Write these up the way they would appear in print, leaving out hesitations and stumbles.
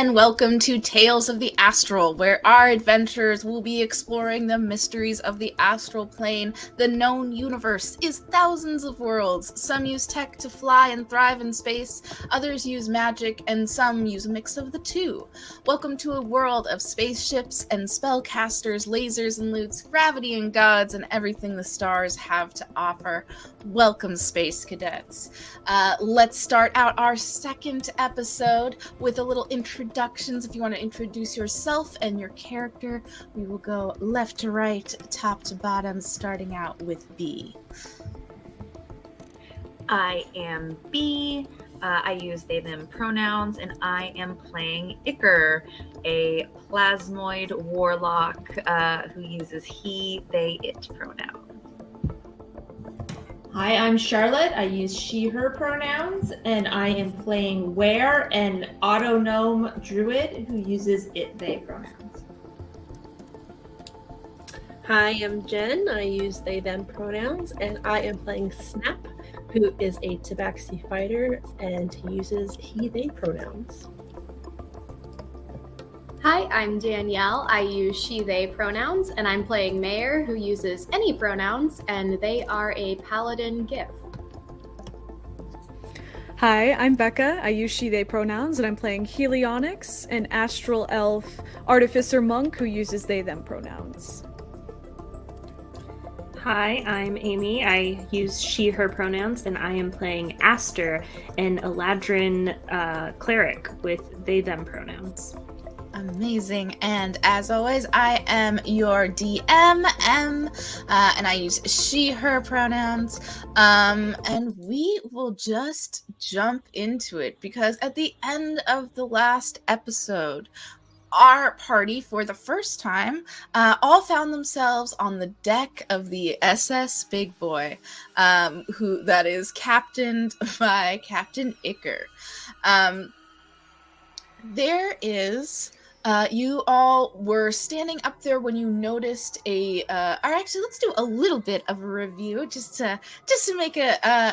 and welcome to Tales of the Astral, where our adventurers will be exploring the mysteries of the astral plane. The known universe is thousands of worlds. Some use tech to fly and thrive in space, others use magic, and some use a mix of the two. Welcome to a world of spaceships and spellcasters, lasers and loots, gravity and gods, and everything the stars have to offer. Welcome, Space Cadets. Let's start out our second episode with a little introductions. If you want to introduce yourself and your character, we will go left to right, top to bottom, starting out with B. I am B. I use they, them pronouns, and I am playing Iker, a plasmoid warlock who uses he, they, it pronouns. Hi, I'm Charlotte. I use she, her pronouns, and I am playing Ware, an autonome druid who uses it, they pronouns. Hi, I'm Jen. I use they, them pronouns, and I am playing Snap, who is a tabaxi fighter, and he uses he, they pronouns. Hi, I'm Danielle. I use she, they pronouns, and I'm playing Mayor, who uses any pronouns, and they are a paladin gift. Hi, I'm Becca. I use she, they pronouns, and I'm playing Helionyx, an astral elf artificer monk who uses they, them pronouns. Hi, I'm Amy. I use she, her pronouns, and I am playing Aster, an Eladrin cleric with they, them pronouns. Amazing. And as always, I am your DM, and I use she, her pronouns. And we will just jump into it because at the end of the last episode, our party, for the first time, all found themselves on the deck of the SS Big Boy, who that is captained by Captain Iker. There is... you all were standing up there when you noticed or actually, let's do a little bit of a review just to make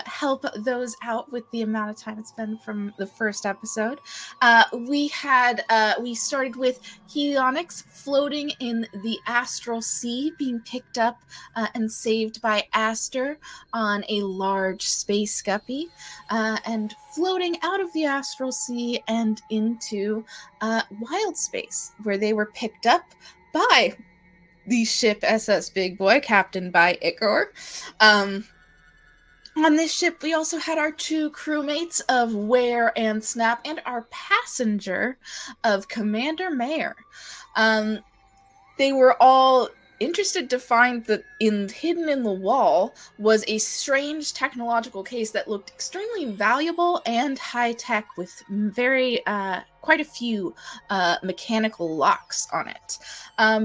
help those out with the amount of time it's been from the first episode. We started with Helionyx floating in the astral sea, being picked up and saved by Aster on a large space guppy, and floating out of the astral sea and into wild space, where they were picked up by the ship SS Big Boy, captained by Iker. On this ship, we also had our two crewmates of Ware and Snap, and our passenger of Commander Mayor. They were all interested to find that hidden in the wall was a strange technological case that looked extremely valuable and high-tech, with quite a few mechanical locks on it.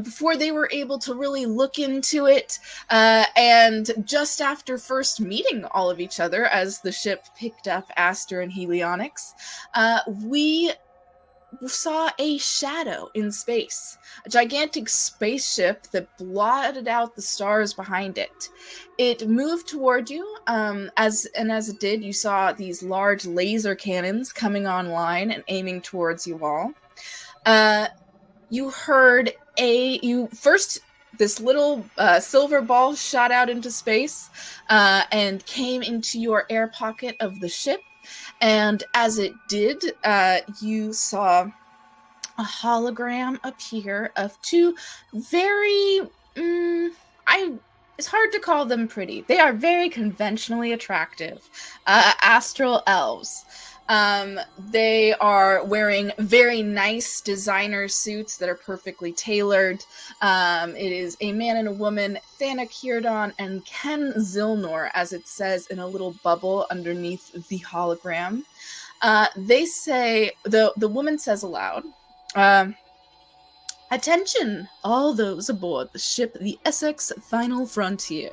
Before they were able to really look into it, and just after first meeting all of each other as the ship picked up Aster and Helionyx, we saw a shadow in space, a gigantic spaceship that blotted out the stars behind it. It moved toward you, as it did, you saw these large laser cannons coming online and aiming towards you all. You heard this little silver ball shot out into space and came into your air pocket of the ship. And as it did, you saw a hologram appear of two very, it's hard to call them pretty. They are very conventionally attractive astral elves. They are wearing very nice designer suits that are perfectly tailored. It is a man and a woman, Thana Kirdon and Ken Zilnor, as it says in a little bubble underneath the hologram. They say, the woman says aloud, "Attention, all those aboard the ship the Essex Final Frontier,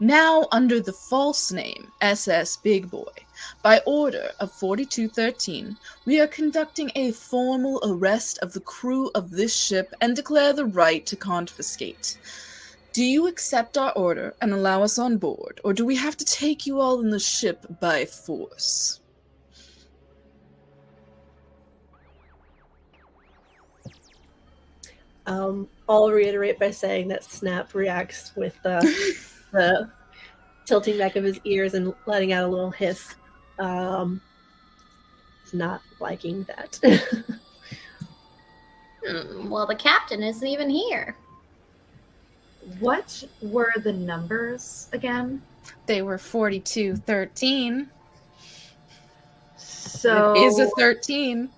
now under the false name SS Big Boy. By order of 4213, we are conducting a formal arrest of the crew of this ship and declare the right to confiscate. Do you accept our order and allow us on board, or do we have to take you all in the ship by force?" I'll reiterate by saying that Snap reacts with the tilting back of his ears and letting out a little hiss. He's not liking that. Well, the captain isn't even here. What were the numbers again? They were 42-13. So It is a 13.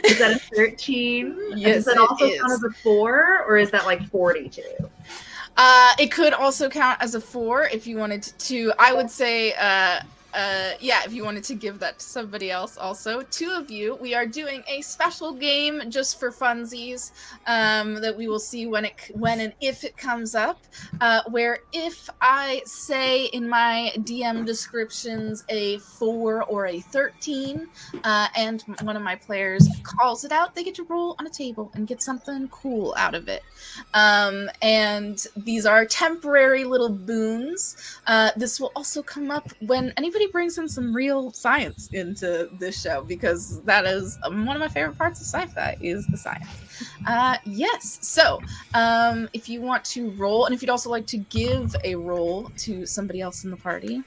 is that a 13? Yes, Does that it also is. count as a 4, or is that like 42? It could also count as a 4 if you wanted to. I would say, if you wanted to give that to somebody else also. 2 of you, we are doing a special game just for funsies that we will see when and if it comes up, where if I say in my DM descriptions a 4 or a 13, and one of my players calls it out, they get to roll on a table and get something cool out of it. And these are temporary little boons. This will also come up when anybody brings in some real science into this show, because that is one of my favorite parts of sci-fi is the science. Yes. So, if you want to roll, and if you'd also like to give a roll to somebody else in the party.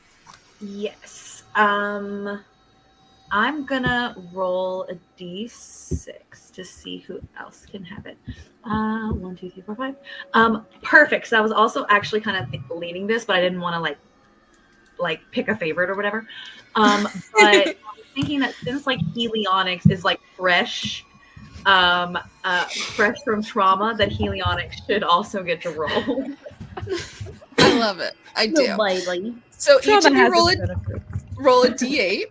Yes. I'm gonna roll a d6 to see who else can have it. 1, 2, 3, 4, 5. Perfect. So I was also actually kind of leaning this, but I didn't want to like pick a favorite or whatever. But I was thinking that since like Helionics is like fresh from trauma, that Helionics should also get to roll. I love it. I do. Lightly. So Trauma each of you has roll its a benefits. d8.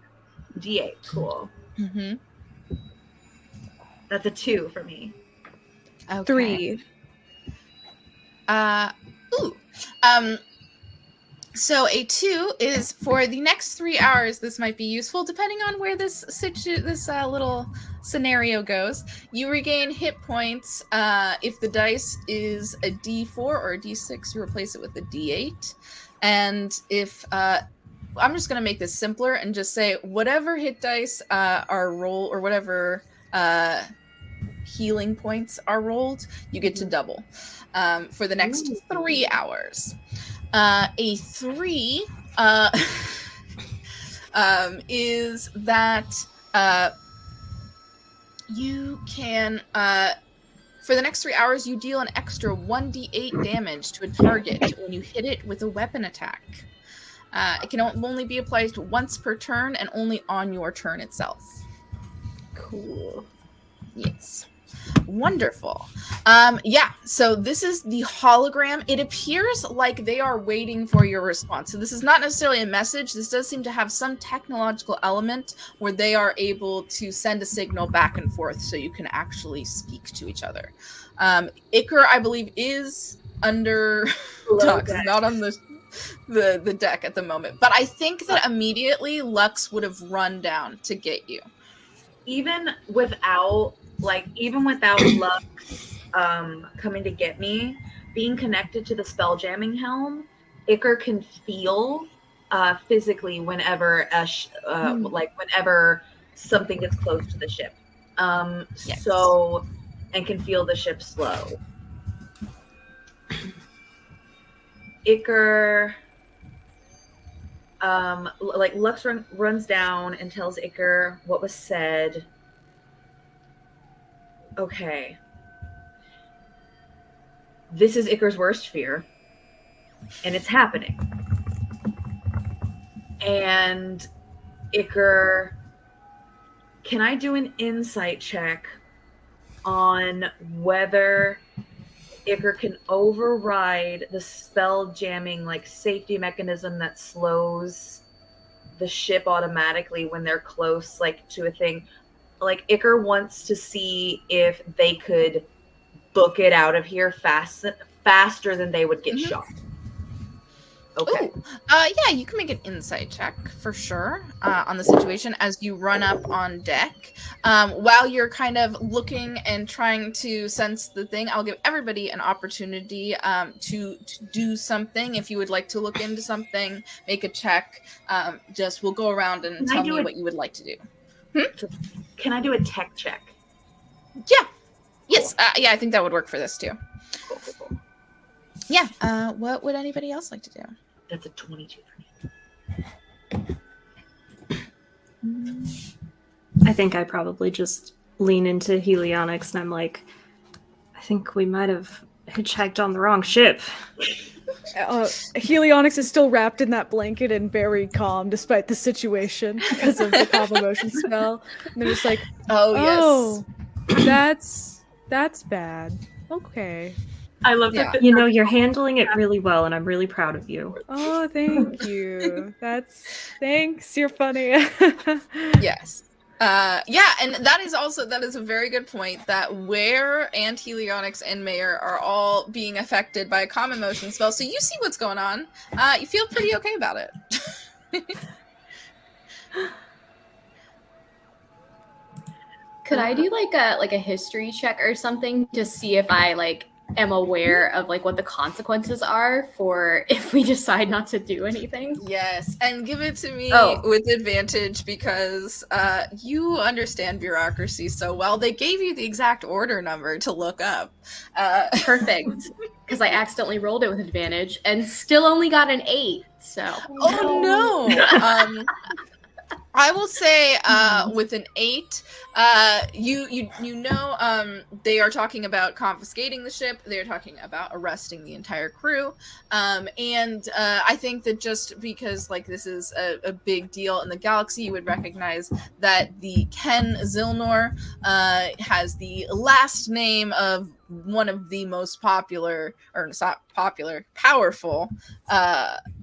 D8, cool. Mm-hmm. That's a 2 for me. Okay. 3. So a 2 is for the next 3 hours. This might be useful depending on where this little scenario goes. You regain hit points. If the dice is a d4 or a d6, you replace it with a d8. And if I'm just going to make this simpler and just say whatever hit dice are rolled, or whatever healing points are rolled, you get to double for the next 3 hours. A 3 is that you can, for the next 3 hours, you deal an extra 1d8 damage to a target when you hit it with a weapon attack. It can only be applied once per turn and only on your turn itself. Cool. Yes. Wonderful. So this is the hologram. It appears like they are waiting for your response. So this is not necessarily a message. This does seem to have some technological element where they are able to send a signal back and forth so you can actually speak to each other. Iker, I believe, is under Tux, not on the deck at the moment. But I think that immediately Lux would have run down to get you. Even without Lux coming to get me, being connected to the spell jamming helm, Iker can feel physically whenever whenever something gets close to the ship. Yes. So, and can feel the ship slow. Iker, Lux runs down and tells Iker what was said. Okay. This is Iker's worst fear, and it's happening. And Iker, can I do an insight check on whether Iker can override the spell jamming safety mechanism that slows the ship automatically when they're close to a thing? Iker wants to see if they could book it out of here faster than they would get shot. Okay. Ooh. Yeah, you can make an insight check for sure on the situation as you run up on deck. While you're kind of looking and trying to sense the thing, I'll give everybody an opportunity to do something. If you would like to look into something, make a check. We'll go around and tell me what you would like to do. Can I do a tech check? Yeah. Yes, yeah, I think that would work for this too. Cool. Yeah. What would anybody else like to do? That's a 22 for me. I think I probably just lean into Helionics and I'm like, I think we might have hitchhiked on the wrong ship. Helionics is still wrapped in that blanket and very calm despite the situation because of the calm emotion spell. And they're just like, Oh, yes. That's bad. Okay. I love Yeah. that. You know, you're handling it really well, and I'm really proud of you. Oh, thank you. Thanks. You're funny. Yes. Yeah, and that is a very good point that Ware and Helionics and Mayor are all being affected by a calm emotion spell. So you see what's going on. You feel pretty okay about it. Could I do like a history check or something to see if I am aware of what the consequences are for if we decide not to do anything? Yes, and give it to me Oh. with advantage because you understand bureaucracy so well. They gave you the exact order number to look up. Perfect. Because I accidentally rolled it with advantage and still only got an 8. So. Oh no! I will say with an 8, you know they are talking about confiscating the ship. They are talking about arresting the entire crew, and I think that just because this is a big deal in the galaxy, you would recognize that the Ken Zilnor has the last name of one of the most popular, or not popular, powerful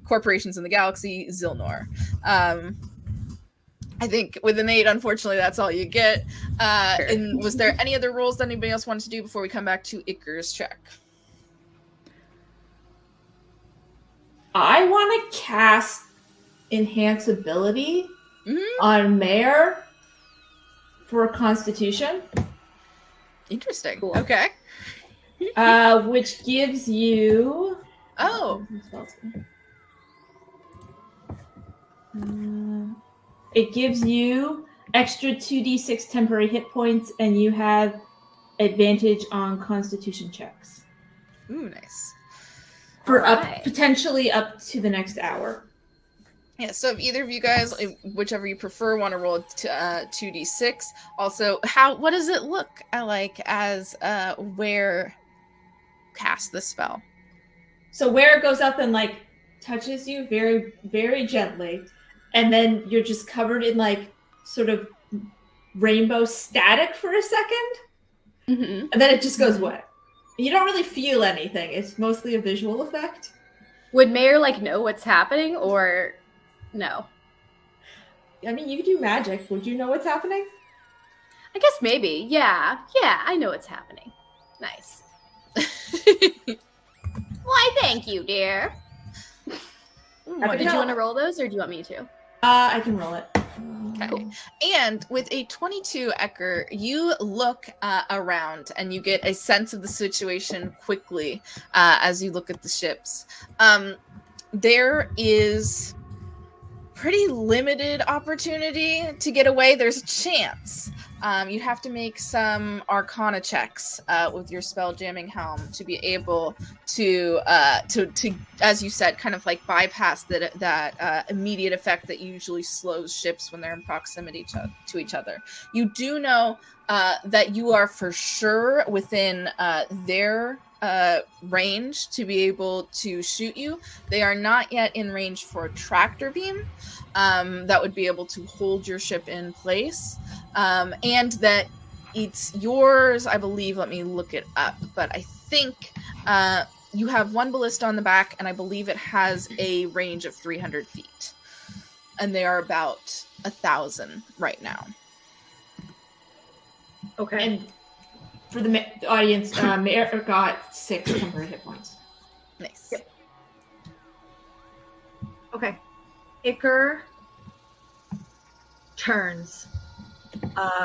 corporations in the galaxy, Zilnor. I think with an 8, unfortunately, that's all you get. Sure. And was there any other rules that anybody else wanted to do before we come back to Icarus check? I want to cast Enhance Ability on Mayor for Constitution. Interesting. Cool. Okay. Which gives you... Oh. It gives you extra 2d6 temporary hit points, and you have advantage on Constitution checks. Ooh, nice. For Alright. potentially up to the next hour. Yeah, so if either of you guys, whichever you prefer, want to roll 2d6. Also, what does it look like as Ware cast the spell? So where it goes up and touches you very, very gently, and then you're just covered in sort of rainbow static for a second, Mm-hmm. and then it just goes away. You don't really feel anything. It's mostly a visual effect. Would Mayor know what's happening or no? I mean, you could do magic. Would you know what's happening? I guess maybe. Yeah, I know what's happening. Nice. Why, thank you, dear. What Did you want to roll those, or do you want me to? I can roll it. Okay. Cool. And with a 22, Ecker, you look around and you get a sense of the situation quickly as you look at the ships. There is pretty limited opportunity to get away. There's a chance. You'd have to make some Arcana checks with your spell jamming helm to be able to as you said, kind of bypass that immediate effect that usually slows ships when they're in proximity to each other. You do know that you are for sure within their range to be able to shoot you. They are not yet in range for a tractor beam that would be able to hold your ship in place. And that it's yours, I believe. Let me look it up. But I think you have one ballista on the back, and I believe it has a range of 300 feet. And they are about 1,000 right now. Okay. And for the audience, Mayor got 6 temporary hit points. Nice. Yep. Okay. Iker turns,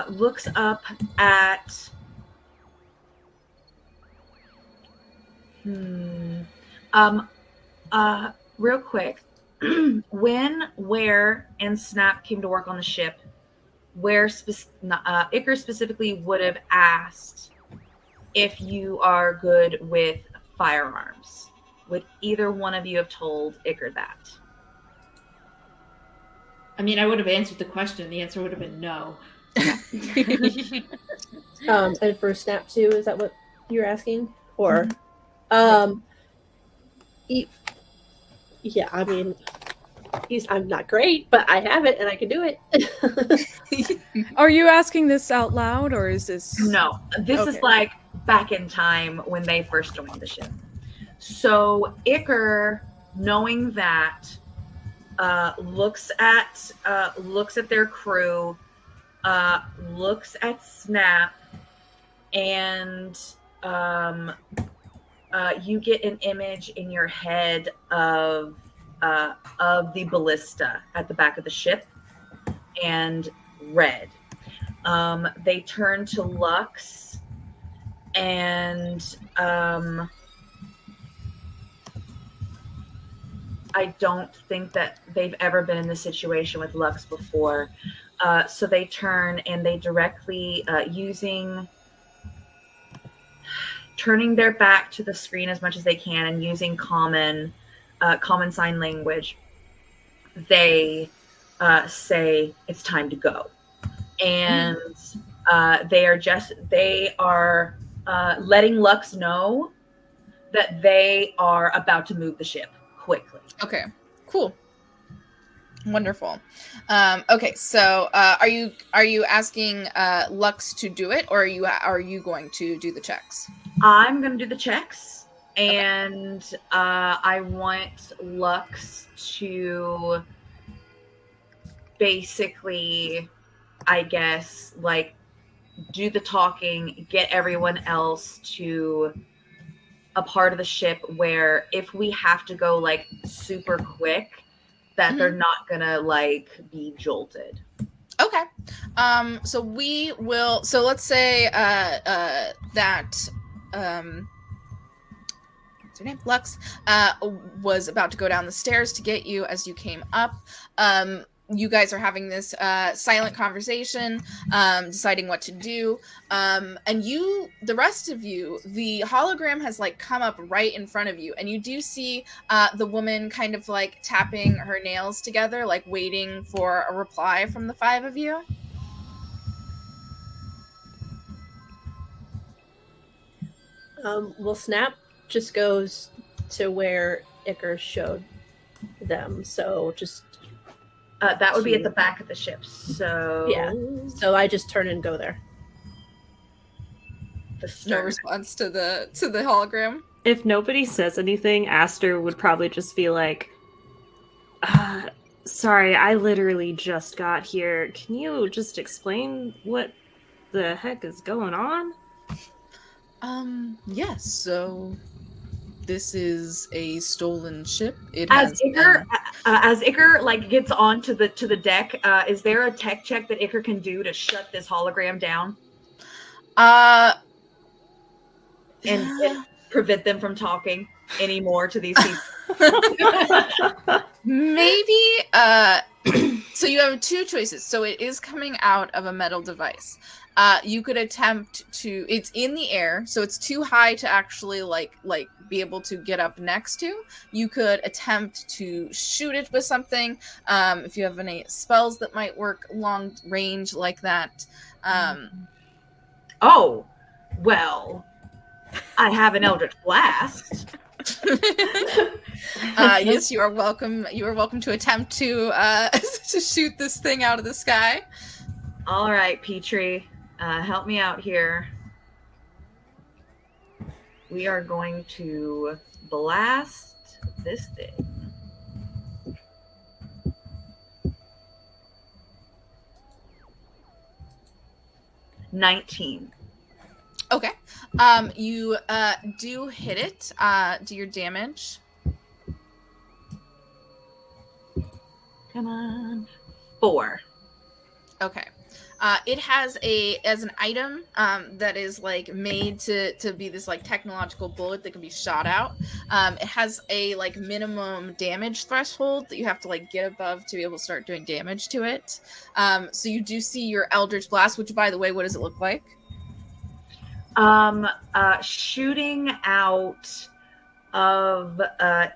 looks up at real quick. When Ware and Snap came to work on the ship, Iker specifically would have asked if you are good with firearms. Would either one of you have told Iker that? I mean, I would have answered the question. The answer would have been no. And for Snap too, is that what you're asking? Or, yeah, I mean, I'm not great, but I have it and I can do it. Are you asking this out loud, or is this... No, this is Okay. like back in time when they first joined the ship. So Iker, knowing that, looks at their crew, looks at Snap, and you get an image in your head of the ballista at the back of the ship, and red. They turn to Lux, and I don't think that they've ever been in this situation with Lux before. So they turn and they directly, turning their back to the screen as much as they can and using common sign language, they say it's time to go. And they are letting Lux know that they are about to move the ship quickly. Okay, cool. Wonderful. Okay, so are you asking Lux to do it, or are you going to do the checks? I'm going to do the checks, and I want Lux to basically, I guess, like, do the talking, get everyone else to a part of the ship where if we have to go like super quick, that they're not gonna like be jolted. Okay. So we will. So let's say that what's her name? Lux was about to go down the stairs to get you as you came up. You guys are having this silent conversation, deciding what to do. And the rest of you, the hologram has like come up right in front of you, and you do see the woman kind of like tapping her nails together, like waiting for a reply from the five of you. Well, Snap just goes to where Iker showed them, so just... that would be at the back of the ship. So yeah, so I just turn and go there. No response to the hologram. If nobody says anything, Aster would probably just be like, sorry, I literally just got here. Can you just explain what the heck is going on? Yes, so this is a stolen ship. As Iker like gets onto the deck, is there a tech check that Iker can do to shut this hologram down? And prevent them from talking anymore to these people? Maybe. So you have two choices. So it is coming out of a metal device. You could attempt to. It's in the air, so it's too high to actually like be able to get up next to. You could attempt to shoot it with something. If you have any spells that might work long range like that. Oh, well, I have an Eldritch Blast. Yes, you are welcome. You are welcome to attempt to to shoot this thing out of the sky. All right, Petrie, help me out here. We are going to blast this thing. $19. Okay. You do hit it. Do your damage. Come on. 4. Okay. It has as an item that is like made to be this like technological bullet that can be shot out. It has a like minimum damage threshold that you have to like get above to be able to start doing damage to it. So you do see your Eldritch Blast, which by the way, what does it look like? Shooting out of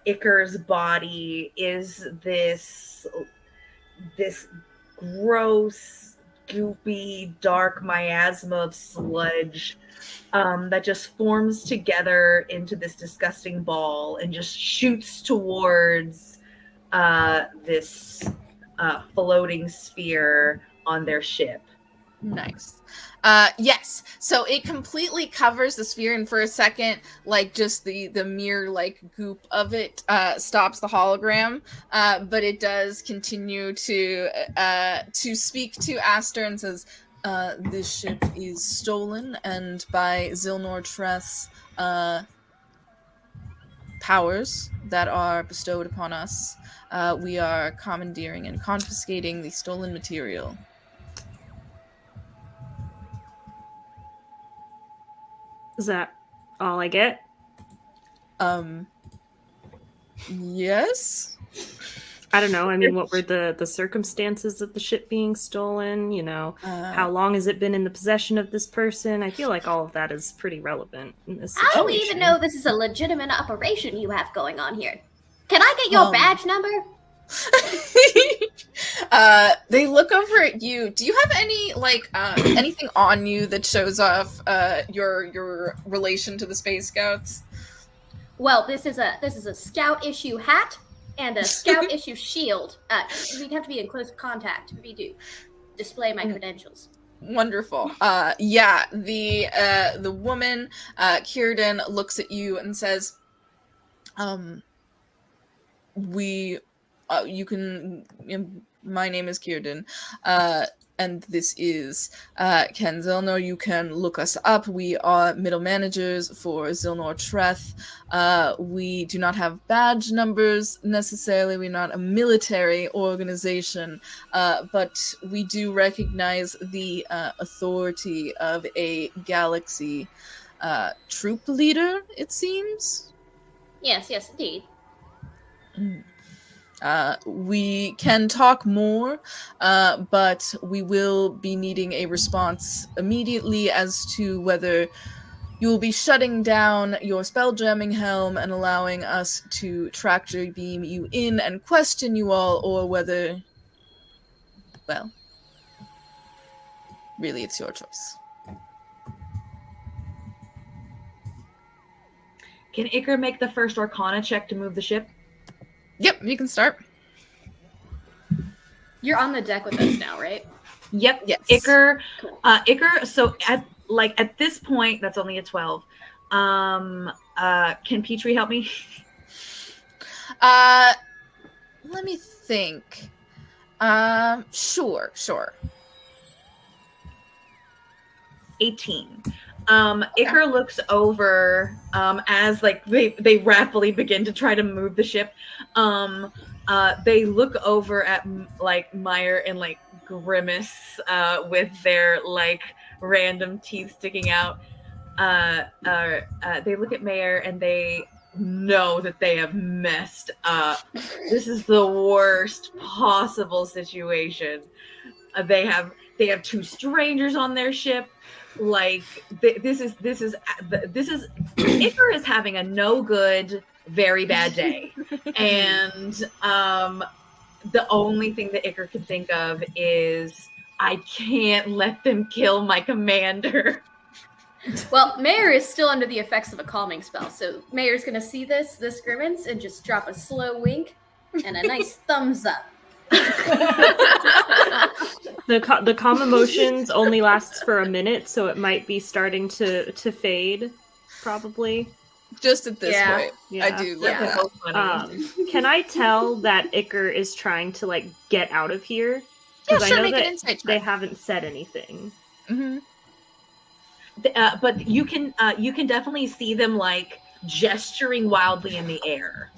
Icar's body is this gross, goopy, dark miasma of sludge that just forms together into this disgusting ball and just shoots towards this floating sphere on their ship. Nice. Yes. So it completely covers the sphere, and for a second, like just the mere like goop of it stops the hologram. But it does continue to speak to Aster and says, "This ship is stolen, and by Zilnor Tress powers that are bestowed upon us, we are commandeering and confiscating the stolen material." Is that all I get? Yes. I don't know. I mean, what were the circumstances of the ship being stolen? You know, how long has it been in the possession of this person? I feel like all of that is pretty relevant in this situation. How do we even know this is a legitimate operation you have going on here? Can I get your badge number? They look over at you. Do you have any like anything on you that shows off your relation to the Space Scouts? Well, this is a scout issue hat and a scout issue shield. We'd have to be in close contact if we do display my credentials. Wonderful. Yeah, the woman, Kierden, looks at you and says, you can, my name is Kierden, and this is Ken Zilnor. You can look us up. We are middle managers for Zilnor Treth. We do not have badge numbers necessarily. We're not a military organization, but we do recognize the authority of a galaxy troop leader, it seems. Yes, indeed. We can talk more, but we will be needing a response immediately as to whether you will be shutting down your spelljamming helm and allowing us to tractor beam you in and question you all, or whether, well, really it's your choice. Can Icar make the first Arcana check to move the ship? Yep, you can start. You're on the deck with us now, right? Yep. Yes. Icar. Icar. So at this point, that's only a 12. Can Petrie help me? Let me think. Sure. 18. Icar looks over as like they rapidly begin to try to move the ship. They look over at like Meyer and like grimace with their like random teeth sticking out. They look at Meyer and they know that they have messed up. This is the worst possible situation. They have two strangers on their ship. Like this is Icar is having a no good, very bad day, and the only thing that Icar can think of is I can't let them kill my commander. Well, Mayor is still under the effects of a calming spell, so Mayor's gonna see this grimace and just drop a slow wink and a nice thumbs up. The calm emotions only lasts for a minute, so it might be starting to fade, probably. Just at this point, yeah. I do love that. Can I tell that Icar is trying to like get out of here? Yeah, sure. I know Make that an insight check. they haven't said anything. Mm-hmm. But you can definitely see them like gesturing wildly in the air.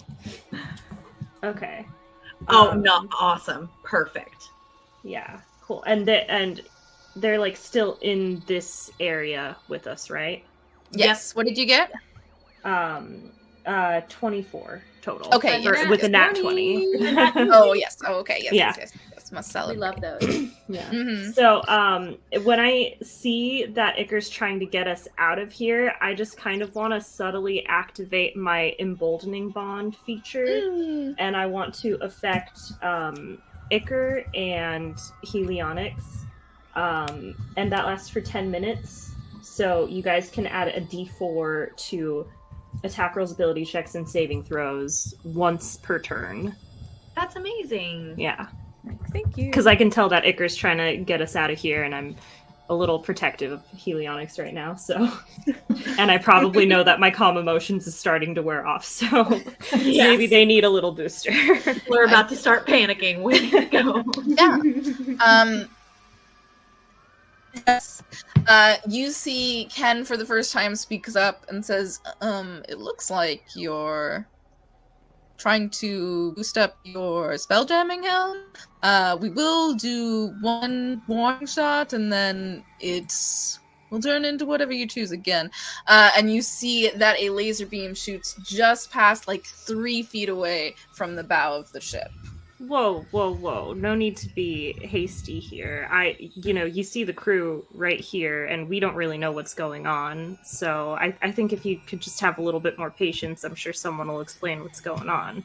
Okay. Oh, no! Awesome, perfect. Yeah, cool. And they're like still in this area with us, right? Yes. Yep. What did you get? 24 total. Okay, with a nat 20. Oh yes. Oh, okay. Yes. Yeah. Yes. Must We celebrate. love those. Yeah. Mhm. So, when I see that Icar's trying to get us out of here, I just kind of want to subtly activate my emboldening bond feature, and I want to affect Icar and Helionyx, and that lasts for 10 minutes. So you guys can add a D4 to attack rolls, ability checks, and saving throws once per turn. That's amazing. Yeah. Thank you. Because I can tell that Icar's trying to get us out of here, and I'm a little protective of Helionyx right now, so... and I probably know that my calm emotions is starting to wear off, so maybe they need a little booster. We're about to start panicking. Way to go. Yeah. Yes. You see Ken for the first time speaks up and says, it looks like you're trying to boost up your spell jamming helm. We will do one warning shot and then will turn into whatever you choose again. And you see that a laser beam shoots just past, like 3 feet away from the bow of the ship. Whoa. No need to be hasty here. You see the crew right here, and we don't really know what's going on. So I think if you could just have a little bit more patience, I'm sure someone will explain what's going on.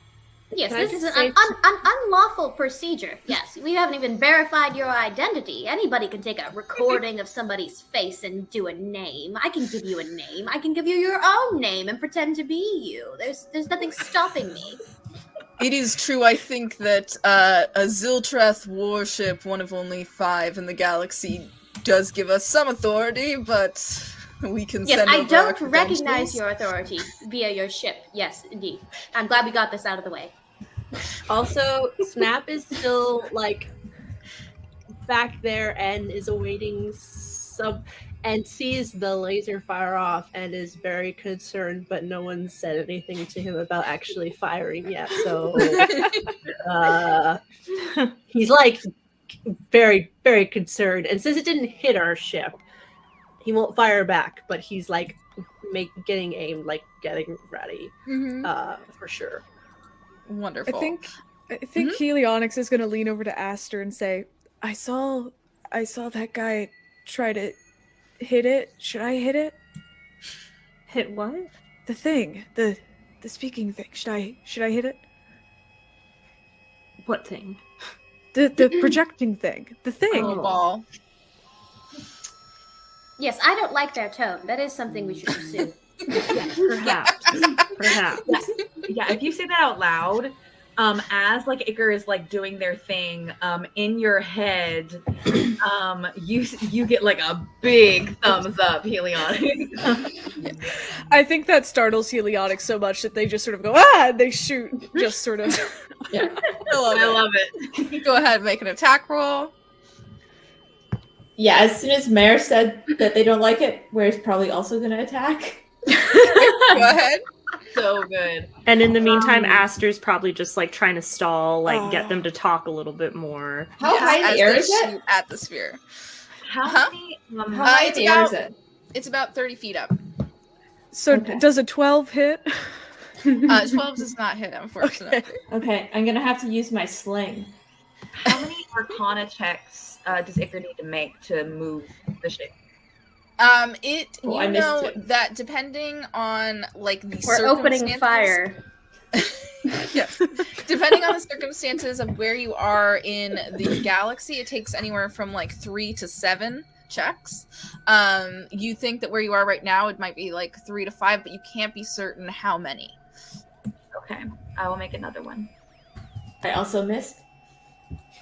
Yes, Can I this is just an say unlawful procedure. Yes, we haven't even verified your identity. Anybody can take a recording of somebody's face and do a name. I can give you a name. I can give you your own name and pretend to be you. There's nothing stopping me. It is true, I think, that a Ziltreth warship, one of only 5 in the galaxy, does give us some authority, but we can Yes, send I over our don't credentials. recognize your authority via your ship. Yes, indeed. I'm glad we got this out of the way. Also, Snap is still like back there and is awaiting and sees the laser fire off and is very concerned, but no one said anything to him about actually firing yet. So he's like very, very concerned. And since it didn't hit our ship, he won't fire back, but he's like getting aimed, like getting ready for sure. Wonderful. I think Helionyx is going to lean over to Aster and say, I saw that guy try to hit it. Should I hit it? Hit what? The thing. The speaking thing. Should I hit it? What thing? The projecting thing. The thing. Oh, ball. Yes, I don't like their tone. That is something we should pursue. Perhaps. Yeah, if you say that out loud, as like Icar is like doing their thing, in your head, you get like a big thumbs up, Helionyx. I think that startles Helionyx so much that they just sort of go, ah! And they shoot. Just sort of. Yeah. I love it. Go ahead, make an attack roll. Yeah, as soon as Mare said that they don't like it, Ware's probably also going to attack. Go ahead. So good. And in the meantime, Aster's probably just like trying to stall, like get them to talk a little bit more. How high in the air is it? Shoot at the sphere. How many? How high in it's the air is about- it? It's about 30 feet up. So Okay. does a 12 hit? 12 does not hit, unfortunately. Okay, I'm going to have to use my sling. How many Arcana checks does Icar need to make to move the ship? Oh, You I missed know it. that depending on like the We're opening circumstances- fire. Yes. Depending on the circumstances of where you are in the galaxy, it takes anywhere from like 3 to 7 checks. You think that where you are right now, it might be like 3 to 5, but you can't be certain how many. Okay, I will make another one. I also missed.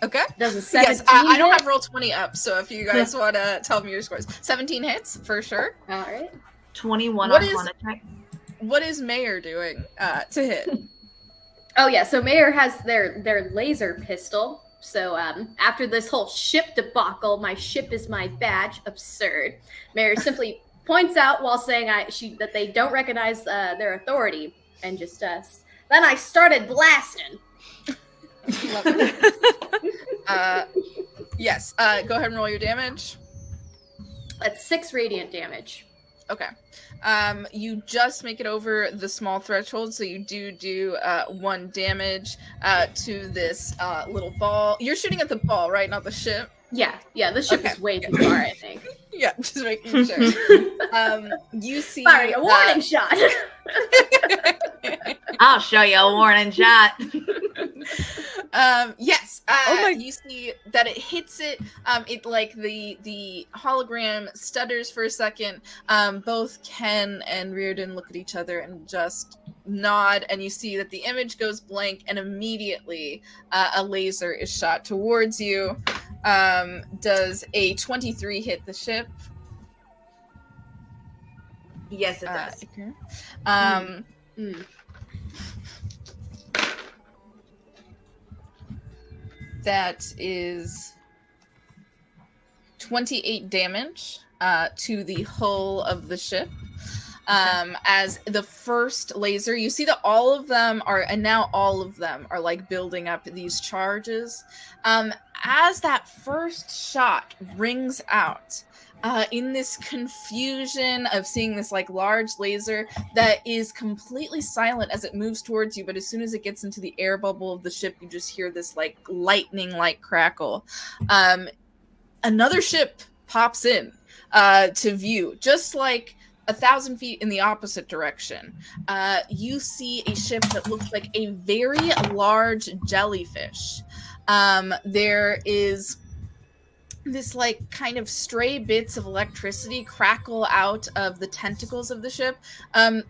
Okay. Does a 17 Yes, I don't hit? have roll 20 up, so if you guys want to tell me your scores. 17 hits, for sure. All right. 21 What Arcana check. What is Mayor doing to hit? Oh yeah, so Mayor has their laser pistol. So after this whole ship debacle, my ship is my badge. Absurd. Mayor simply points out while saying that they don't recognize their authority, and just then I started blasting. Yes. Go ahead and roll your damage. That's 6 radiant damage. Okay. You just make it over the small threshold, so you do 1 damage to this little ball. You're shooting at the ball, right? Not the ship? Yeah, the ship Okay. is way too far, I think. Yeah, just making sure. You see... Firing a warning shot! I'll show you a warning shot. Yes. Oh my- You see that it hits it. It like the hologram stutters for a second. Both Ken and Reardon look at each other and just nod, and you see that the image goes blank, and immediately a laser is shot towards you. Does a 23 hit the ship? Yes, it does. Okay. That is 28 damage to the hull of the ship. As the first laser, you see that all of them are like building up these charges. As that first shot rings out, in this confusion of seeing this like large laser that is completely silent as it moves towards you, but as soon as it gets into the air bubble of the ship, you just hear this like lightning like crackle. Another ship pops in to view, just like 1,000 feet in the opposite direction. You see a ship that looks like a very large jellyfish. There is this like kind of stray bits of electricity crackle out of the tentacles of the ship.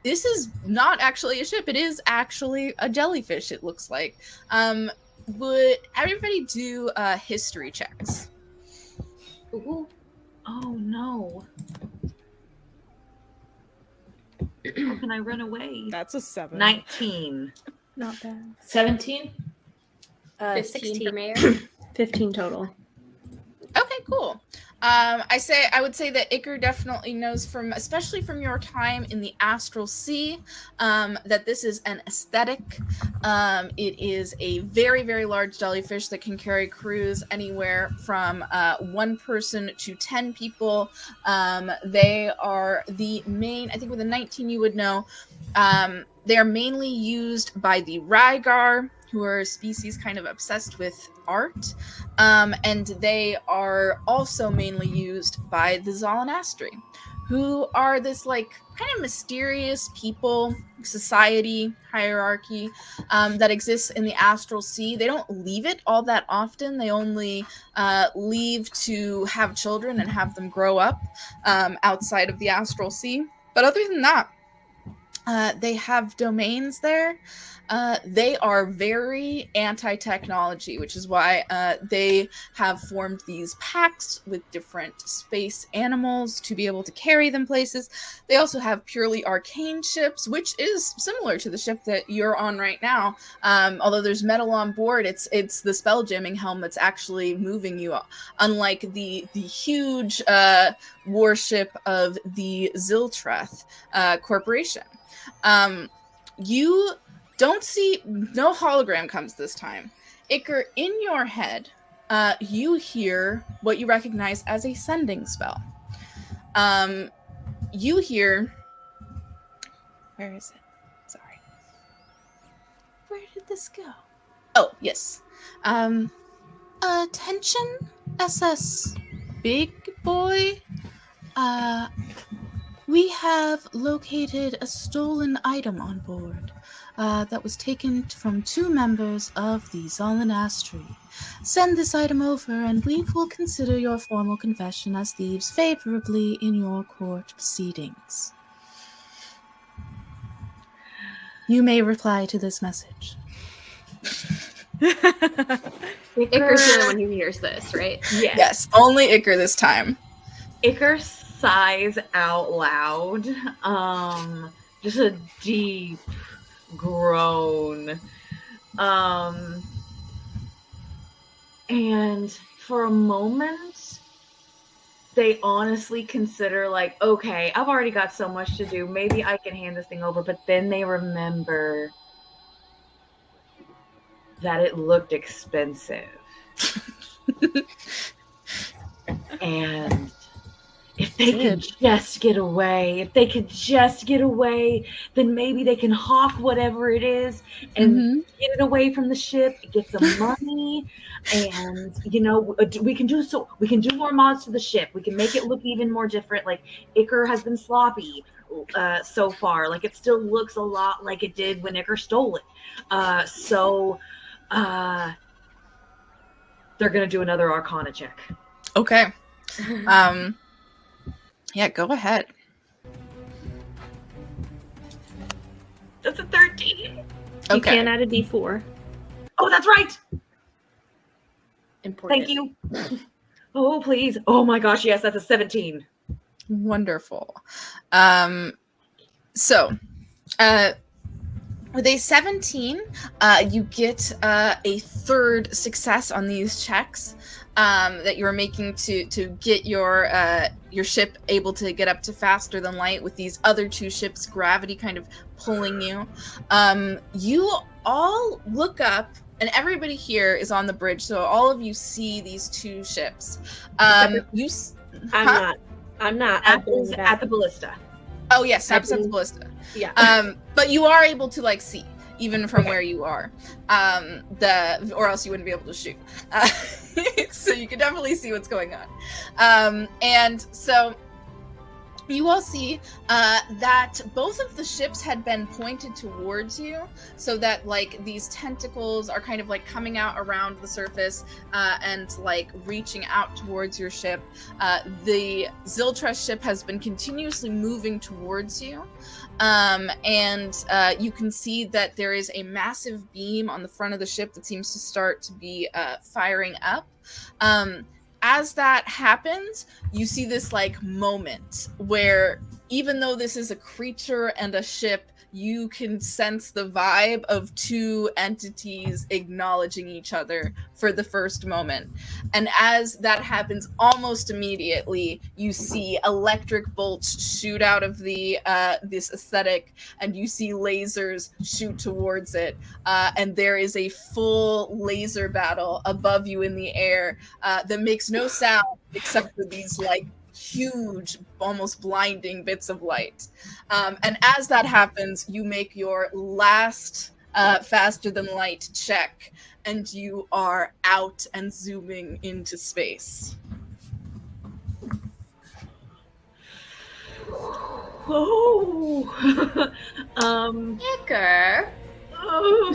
This is not actually a ship. It is actually a jellyfish, it looks like. Would everybody do history checks? Ooh. Oh no. How can I run away? That's a 7. 19. Not bad. 17? 16 for Mayor. 15 total. Okay, cool. I would say that Iker definitely knows especially from your time in the Astral Sea, that this is an aesthetic. It is a very, very large jellyfish that can carry crews anywhere from 1 person to 10 people. They are the main, I think with a 19 you would know, they are mainly used by the Rygar, who are a species kind of obsessed with art, and they are also mainly used by the Zolanastri, who are this like kind of mysterious people, society, hierarchy that exists in the Astral Sea. They don't leave it all that often. They only leave to have children and have them grow up outside of the Astral Sea. But other than that, they have domains there. They are very anti-technology, which is why they have formed these pacts with different space animals to be able to carry them places. They also have purely arcane ships, which is similar to the ship that you're on right now. Although there's metal on board, it's the spell jamming helm that's actually moving you, unlike the huge warship of the Ziltreth Corporation. You don't see, no hologram comes this time. Iker, in your head, you hear what you recognize as a sending spell. You hear, where is it? Sorry. Where did this go? Oh, yes. Attention, SS Big Boy. We have located a stolen item on board that was taken from 2 members of the Zolanastri. Send this item over and we will consider your formal confession as thieves favorably in your court proceedings. You may reply to this message. Iker's the only one who hears this, right? Yes, only Iker this time. Iker sighs out loud. Just a deep groan. And for a moment, they honestly consider like, okay, I've already got so much to do. Maybe I can hand this thing over. But then they remember that it looked expensive. And If they could just get away, then maybe they can hawk whatever it is and get it away from the ship, get some money, and we can do more mods to the ship. We can make it look even more different. Like Iker has been sloppy so far. Like it still looks a lot like it did when Iker stole it. They're gonna do another Arcana check. Okay. Yeah, go ahead. That's a 13. You Okay. can add a D4. Oh, that's right. Important. Thank you. Oh, please. Oh my gosh, yes, that's a 17. Wonderful. So, with a 17, you get a third success on these checks that you're making to get your ship able to get up to faster than light with these other two ships' gravity kind of pulling you. You all look up, and everybody here is on the bridge, so all of you see these two ships. I'm not. Apple's at the ballista. Oh yes, Snap is at the ballista. Yeah. But you are able to see even from where you are, or else you wouldn't be able to shoot. So you can definitely see what's going on. And so you all see that both of the ships had been pointed towards you, so that these tentacles are kind of coming out around the surface and reaching out towards your ship. The Ziltress ship has been continuously moving towards you. And you can see that there is a massive beam on the front of the ship that seems to start to be firing up. As that happens, you see this moment where even though this is a creature and a ship, you can sense the vibe of two entities acknowledging each other for the first moment. And as that happens, almost immediately, you see electric bolts shoot out of the this aesthetic, and you see lasers shoot towards it. And there is a full laser battle above you in the air that makes no sound except for these huge, almost blinding bits of light. And as that happens, you make your last faster than light check, and you are out and zooming into space. Oh. Iker. Oh.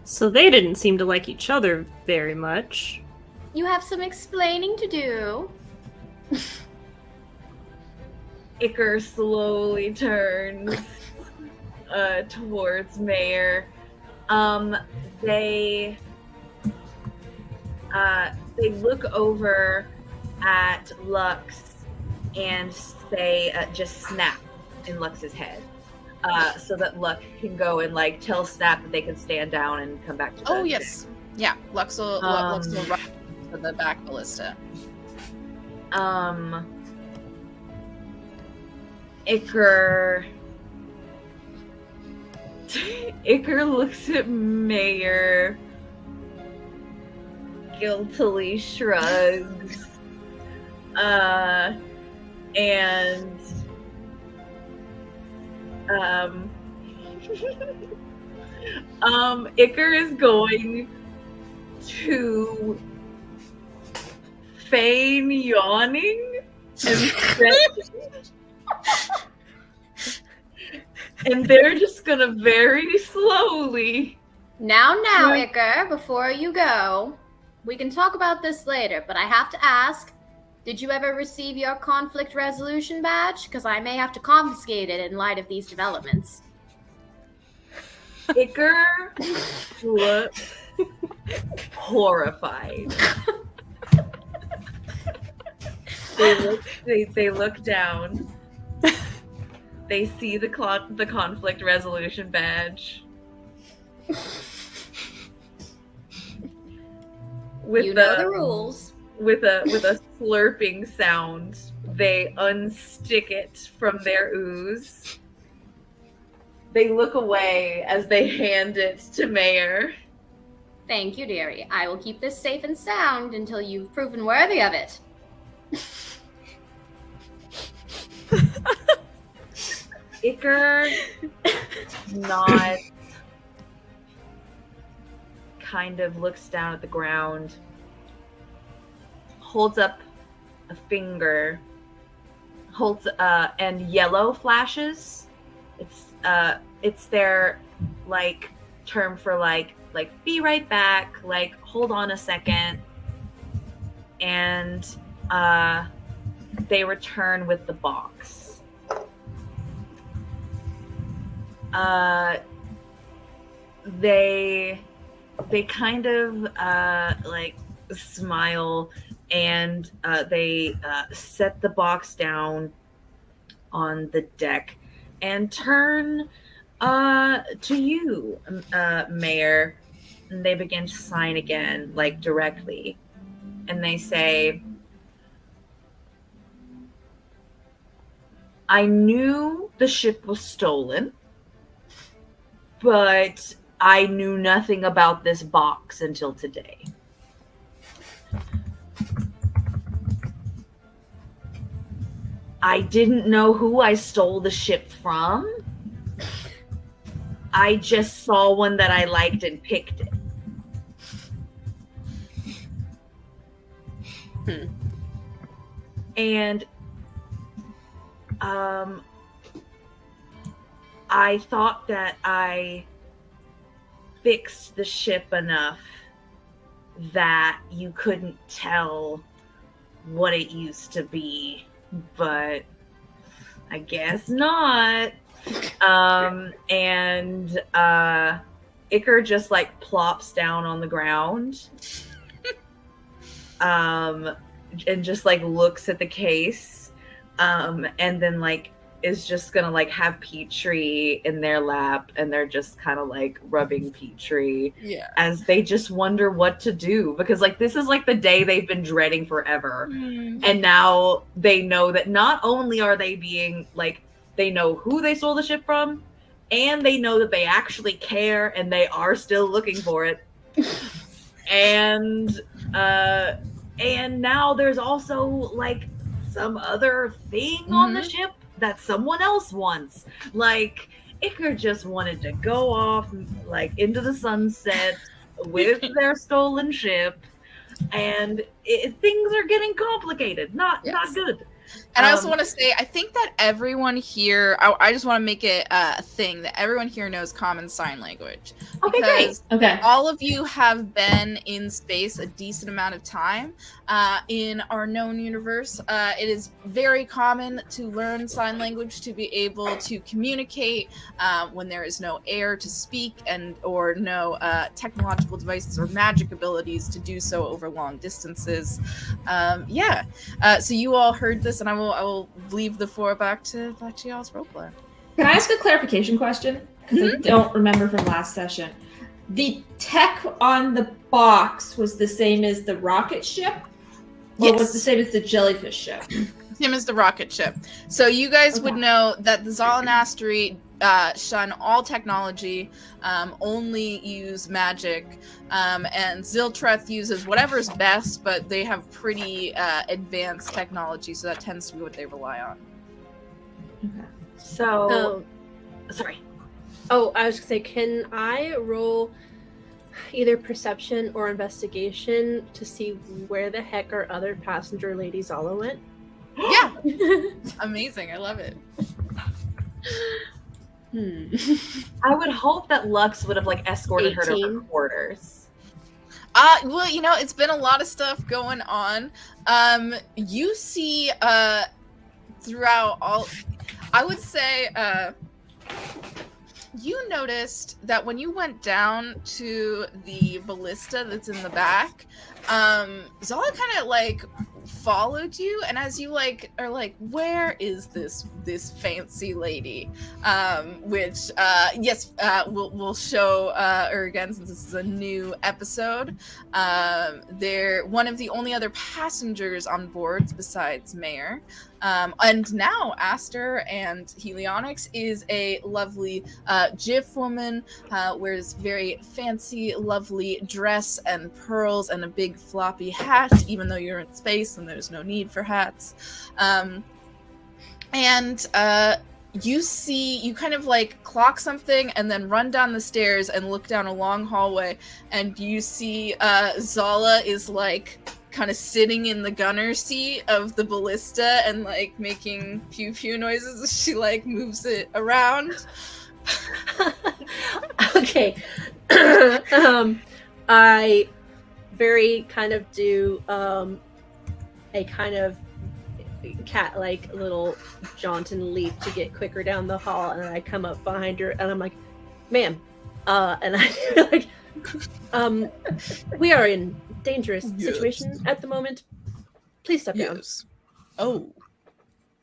So they didn't seem to like each other very much. You have some explaining to do. Iker slowly turns towards Mayor. They look over at Lux and say, just Snap in Lux's head. So that Lux can go and tell Snap that they can stand down and come back to the Oh yes. Yeah. Lux will run to the back ballista. Iker looks at Mayor, guiltily shrugs, and Iker is going to feign yawning and stretch. And they're just gonna very slowly. Now, Iker, before you go, we can talk about this later, but I have to ask, did you ever receive your conflict resolution badge? Because I may have to confiscate it in light of these developments. Iker looks horrified. They look down. They see the conflict resolution badge. You know the rules. With a slurping sound, they unstick it from their ooze. They look away as they hand it to Mayor. Thank you, dearie. I will keep this safe and sound until you've proven worthy of it. Iker nods, kind of looks down at the ground, holds up a finger, and yellow flashes. It's their like term for like be right back, like hold on a second, and they return with the box. They kind of like smile, and they set the box down on the deck and turn to you, Mayor. And they begin to sign again, like directly. And they say, I knew the ship was stolen, but I knew nothing about this box until today. I didn't know who I stole the ship from. I just saw one that I liked and picked it. And I thought that I fixed the ship enough that you couldn't tell what it used to be, but I guess not. And Iker just like plops down on the ground, and just like looks at the case, and then like is just gonna like have Petrie in their lap, and they're just kind of like rubbing Petrie as they just wonder what to do, because like this is like the day they've been dreading forever. And now they know that not only are they being like, they know who they stole the ship from, and they know that they actually care and they are still looking for it. And now there's also like some other thing on the ship that someone else wants. Like Iker just wanted to go off like into the sunset with their stolen ship, and things are getting complicated. Not good. And I also want to say, I think that everyone here, I just want to make it a thing that everyone here knows Common Sign Language. Okay, because great. Okay. all of you have been in space a decent amount of time. In our known universe, it is very common to learn sign language to be able to communicate when there is no air to speak, and or no technological devices or magic abilities to do so over long distances. So you all heard this, and I will leave the floor back to y'all's roleplay. Can I ask a clarification question? Because I don't remember from last session. The tech on the box was the same as the rocket ship? Or was the same as the jellyfish ship? Same as the rocket ship. So you guys would know that the Zolanastery shun all technology, only use magic, and Ziltreth uses whatever's best, but they have pretty advanced technology, so that tends to be what they rely on. Okay. So, sorry. Oh, I was gonna say, can I roll either perception or investigation to see where the heck our other passenger Lady Zala went? Yeah. Amazing. I love it. I would hope that Lux would have like escorted her to 18. her quarters. Well, you know, it's been a lot of stuff going on. You see throughout all, I would say, you noticed that when you went down to the ballista that's in the back, Zala kind of like followed you, and as you like are like, where is this fancy lady, which we'll show her again since this is a new episode. They're one of the only other passengers on board besides Mayor, and now Aster and Helionyx is a lovely Jif woman, wears very fancy lovely dress and pearls and a big floppy hat, even though you're in space and there's no need for hats. And you kind of like clock something and then run down the stairs and look down a long hallway, and you see Zala is like kind of sitting in the gunner seat of the ballista and like making pew pew noises as she like moves it around. Okay. I very kind of do a kind of cat like little jaunt and leap to get quicker down the hall, and I come up behind her and I'm like, ma'am, and I like we are in dangerous situation at the moment. Please step down. Yes. Oh,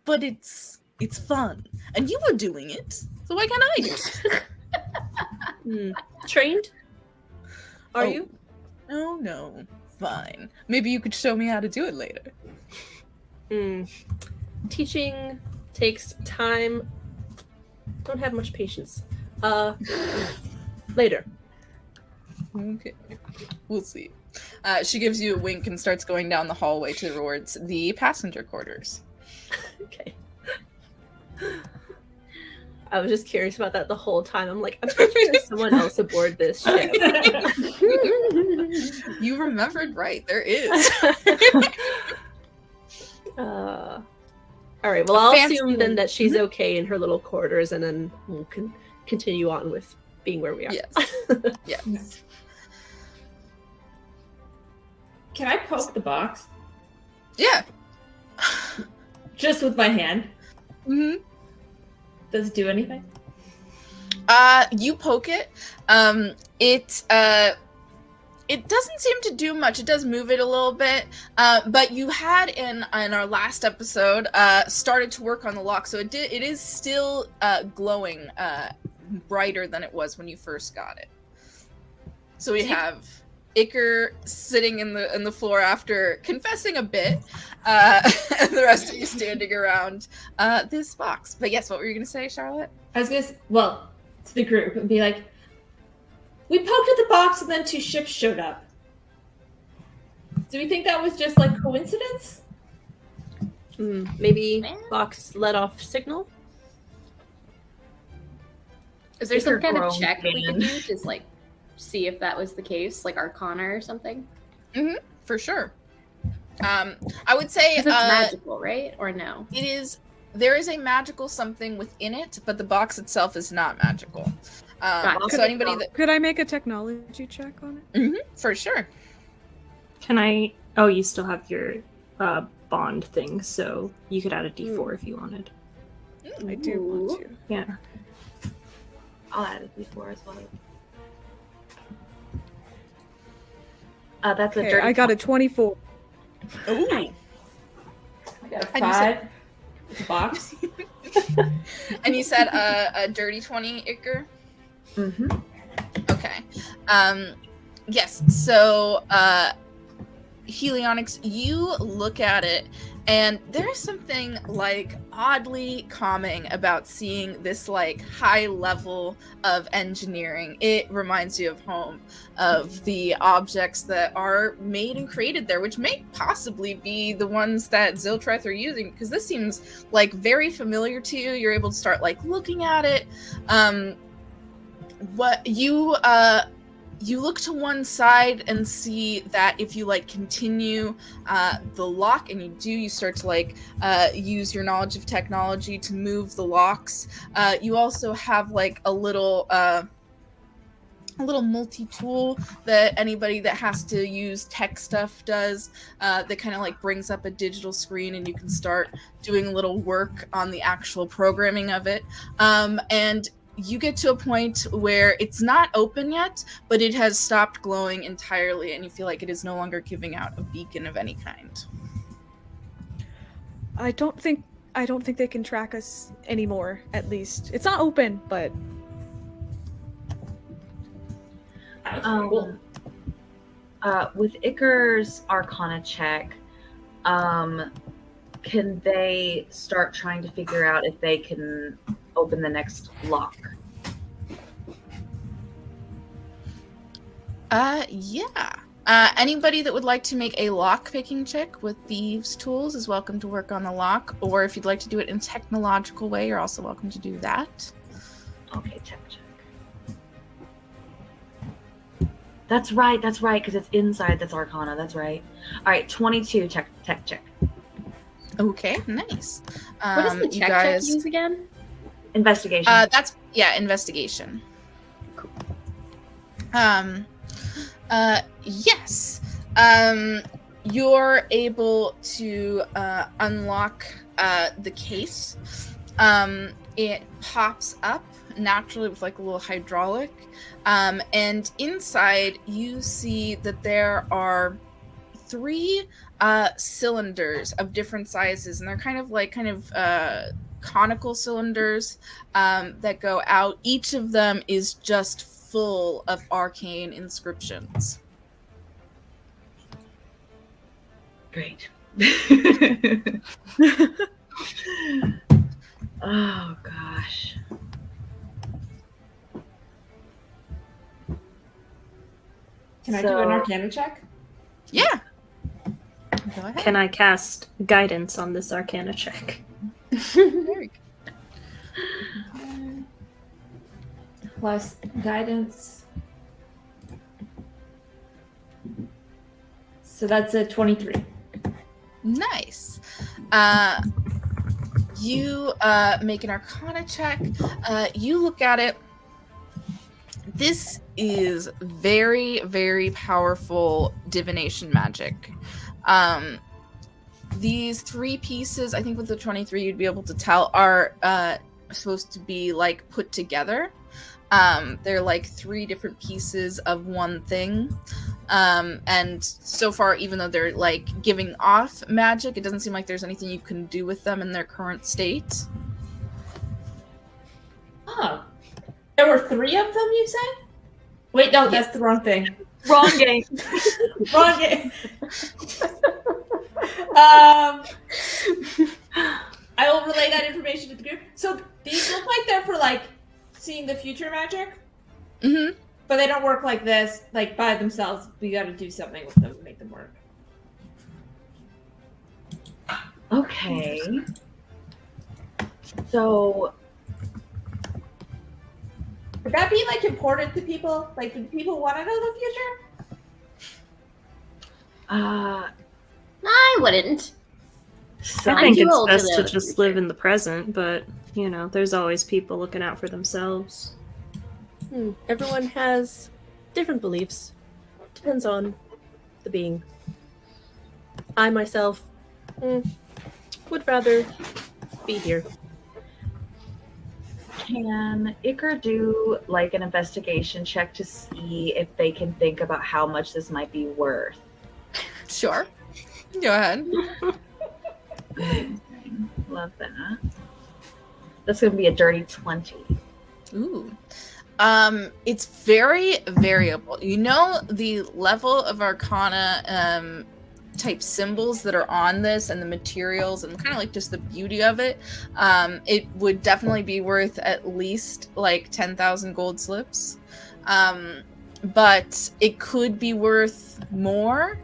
but it's fun, and you were doing it, so why can't I do it? Trained? Are Oh. you? Oh no, fine. Maybe you could show me how to do it later. Teaching takes time. Don't have much patience. Later. Okay, we'll see. She gives you a wink and starts going down the hallway towards the passenger quarters. Okay. I was just curious about that the whole time. I'm like, I'm pretty sure there's someone else aboard this ship. You remembered right, there is. All right, well, I'll Fancy assume then one. that she's okay in her little quarters, and then we'll continue on with being where we are. Yes. Yes. Can I poke the box? Yeah. Just with my hand? hmm Does it do anything? You poke it. It doesn't seem to do much. It does move it a little bit, but you had in our last episode started to work on the lock, so it is still glowing brighter than it was when you first got it. So we have Iker sitting in the floor after confessing a bit, and the rest of you standing around this box. But yes, what were you going to say, Charlotte? I was gonna say, well, to the group and be like, we poked at the box and then 2 ships showed up. Do we think that was just like coincidence? Maybe box let off signal. Is there It's some her kind of grown check we man. could do to like see if that was the case, like Arcana or something? For sure. I would say 'Cause it's magical, right? Or no? it is. There is a magical something within it, but the box itself is not magical. Gotcha. So anybody that Could I make a technology check on it? for sure. Can I? Oh, you still have your bond thing, so you could add a D4 if you wanted. I do want to. Yeah. I'll add it before as well. That's a Okay, dirty. I got a 24. Ooh. I got a And you 5. It's a box. And you said a dirty 20, Iker? Mm-hmm. Okay. Yes, so Helionics, you look at it, and there's something like oddly calming about seeing this like high level of engineering. It reminds you of home, of the objects that are made and created there, which may possibly be the ones that Ziltreth are using, because this seems like very familiar to you. You're able to start like looking at it. What you look to one side and see that if you like continue the lock, and you start to like use your knowledge of technology to move the locks. You also have like a little multi-tool that anybody that has to use tech stuff does, that kind of like brings up a digital screen, and you can start doing a little work on the actual programming of it. And you get to a point where it's not open yet, but it has stopped glowing entirely, and you feel like it is no longer giving out a beacon of any kind. I don't think they can track us anymore, at least. It's not open, but Cool. With Iker's Arcana check, can they start trying to figure out if they can open the next lock? Yeah. Anybody that would like to make a lock picking check with thieves' tools is welcome to work on the lock, or if you'd like to do it in a technological way, you're also welcome to do that. Okay, check. That's right, because it's inside that's Arcana, that's right. All right, 22 tech check. Okay, nice. What does the you check guys, use again? Investigation. Investigation. Cool. Yes. You're able to unlock the case. It pops up naturally with like a little hydraulic. And inside you see that there are 3 cylinders of different sizes, and they're kind of conical cylinders that go out. Each of them is just full of arcane inscriptions. Great. Oh gosh. Can I do an Arcana check? Yeah. Go ahead. Can I cast guidance on this Arcana check? Very good. Plus guidance. So that's a 23. Nice. You make an Arcana check. You look at it. This is very, very powerful divination magic. These 3 pieces, I think with the 23 you'd be able to tell, are supposed to be like put together. They're like 3 different pieces of one thing. And so far, even though they're like giving off magic, it doesn't seem like there's anything you can do with them in their current state. Oh. There were 3 of them, you say? Wait, no, that's the wrong thing. Wrong game. Wrong game. I will relay that information to the group. So these look like they're for like seeing the future magic, Mm-hmm. but they don't work like this, like by themselves. We got to do something with them to make them work. Okay. So would that be like important to people? Like, do people want to know the future? I wouldn't. so I think too it's old to best know to the just future. live in the present, but, you know, there's always people looking out for themselves. Everyone has different beliefs. Depends on the being. I myself would rather be here. can Iker do like an investigation check to see if they can think about how much this might be worth? Sure. Go ahead. Love that. That's gonna be a dirty 20. Ooh. It's very variable. You know the level of Arcana type symbols that are on this and the materials and kind of like just the beauty of it. It would definitely be worth at least like 10,000 gold slips. But it could be worth more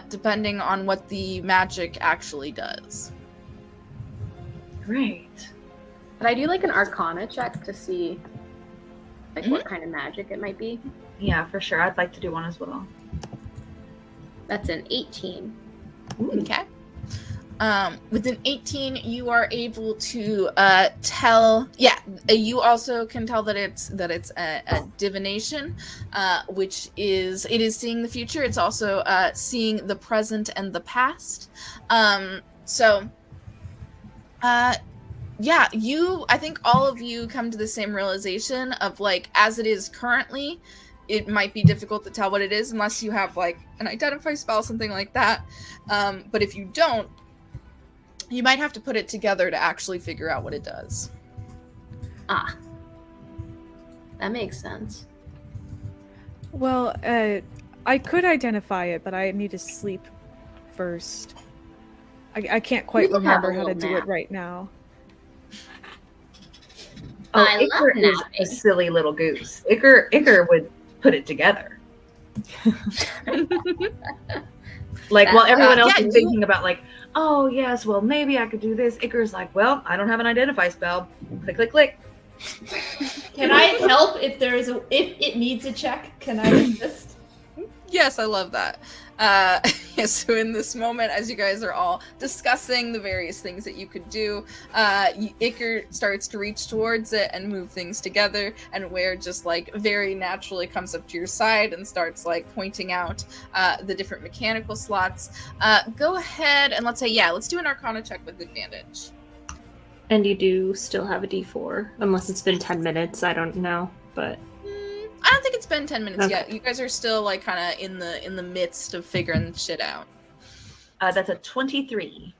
depending on what the magic actually does. Great. Could I do like an Arcana check to see like what kind of magic it might be? Yeah, for sure. I'd like to do one as well. That's an 18. Okay. With an 18, you are able to tell. Yeah, you also can tell that it's a divination, which is seeing the future. It's also seeing the present and the past. Yeah, I think all of you come to the same realization of like, as it is currently, it might be difficult to tell what it is unless you have like an identify spell, something like that. But if you don't, you might have to put it together to actually figure out what it does. Ah. That makes sense. Well, I could identify it, but I need to sleep first. I can't quite We can have a remember how to little do it nap. right now. Oh, I love Iker is a napping. silly little goose. Iker would put it together. Like, while everyone else yeah, is thinking about, like, oh, yes, well, maybe I could do this, Icar's like, well, I don't have an identify spell. Click, click, click. Can I help if it needs a check? Can I assist? Yes, I love that. So in this moment, as you guys are all discussing the various things that you could do, Iker starts to reach towards it and move things together, and Ware just like very naturally comes up to your side and starts like pointing out the different mechanical slots. Go ahead and let's do an Arcana check with advantage. And you do still have a D4, unless it's been 10 minutes. I don't know, but I don't think it's been 10 minutes Okay. yet. You guys are still like kind of in the midst of figuring shit out. That's a 23.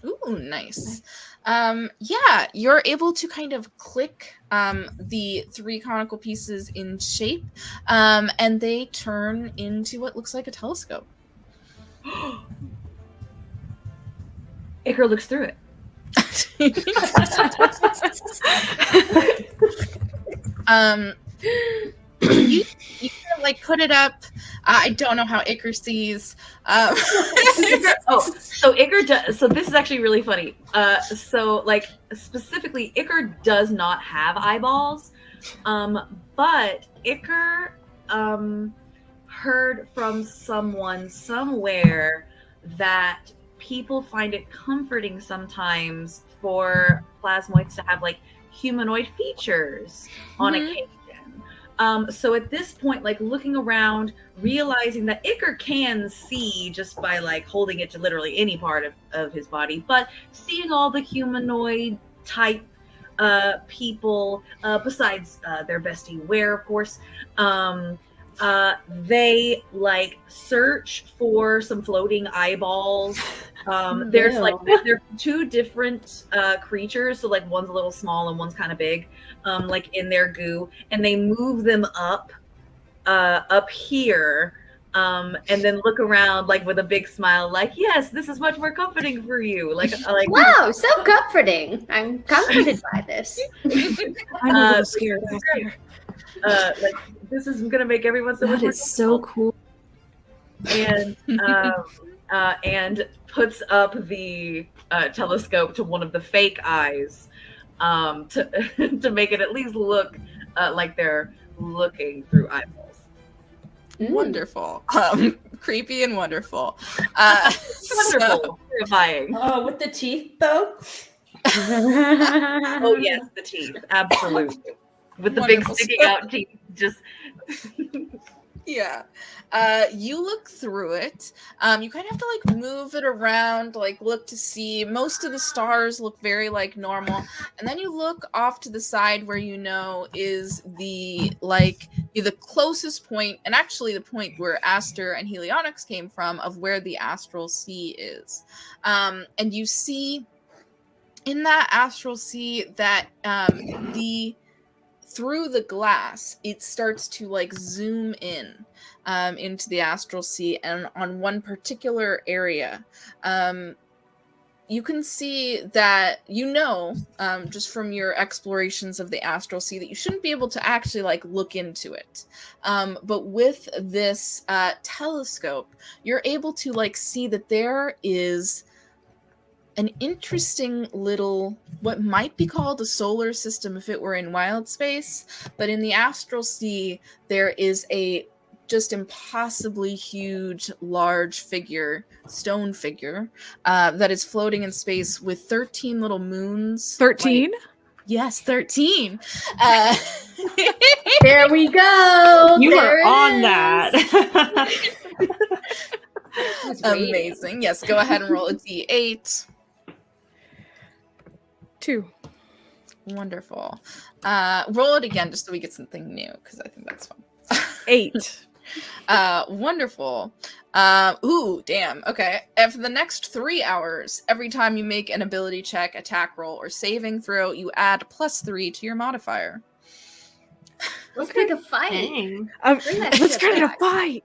Ooh, nice. Yeah, you're able to kind of click the 3 conical pieces in shape, and they turn into what looks like a telescope. Icar looks through it. You kind of like put it up. I don't know how Icar sees. So Icar does. So this is actually really funny. So like specifically, Icar does not have eyeballs, but Icar heard from someone somewhere that people find it comforting sometimes for plasmoids to have like humanoid features on occasion. So at this point, like looking around, realizing that Icar can see just by like holding it to literally any part of his body, but seeing all the humanoid type people, besides their bestie Ware, of course, they like search for some floating eyeballs. There's like there are 2 different creatures, so like one's a little small and one's kind of big, like in their goo, and they move them up here, and then look around like with a big smile, like, yes, this is much more comforting for you. Like Wow, so comforting. I'm comforted by this. I'm a little scared. Like this is gonna make everyone so much more so cool. and puts up the telescope to one of the fake eyes, to make it at least look like they're looking through eyeballs. Wonderful. Creepy and wonderful. Wonderful. Terrifying. Oh, with the teeth though. Oh yes, the teeth, absolutely. With the big Wonderful sticking stuff. out teeth, just Yeah. You look through it. You kind of have to like move it around, like look to see. Most of the stars look very like normal, and then you look off to the side where you know is the closest point, and actually the point where Aster and Helionyx came from, of where the astral sea is. And you see in that astral sea that through the glass, it starts to like zoom in into the astral sea, and on one particular area, you can see that just from your explorations of the astral sea that you shouldn't be able to actually like look into it. But with this telescope, you're able to like see that there is an interesting little, what might be called a solar system if it were in wild space, but in the astral sea, there is a just impossibly huge, large stone figure, that is floating in space with 13 little moons. 13? Yes, 13. There we go. You There are on it that. is. Amazing. Yes, go ahead and roll a d8. 2. Wonderful. Roll it again just so we get something new, because I think that's fun. 8. Wonderful. Ooh, damn. Okay. And for the next 3 hours, every time you make an ability check, attack roll, or saving throw, you add +3 to your modifier. Let's pick a fight. Dang. Bring that Let's shit get in a back. fight.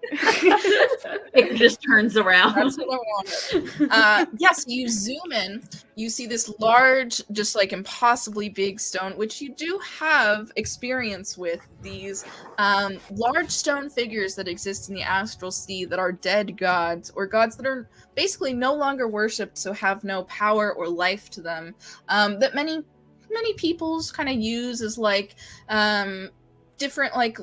It just turns around. That's what I wanted. Yes, you zoom in. You see this large, just like impossibly big stone, which you do have experience with. These large stone figures that exist in the astral sea that are dead gods, or gods that are basically no longer worshipped, so have no power or life to them. That many peoples kind of use as like different like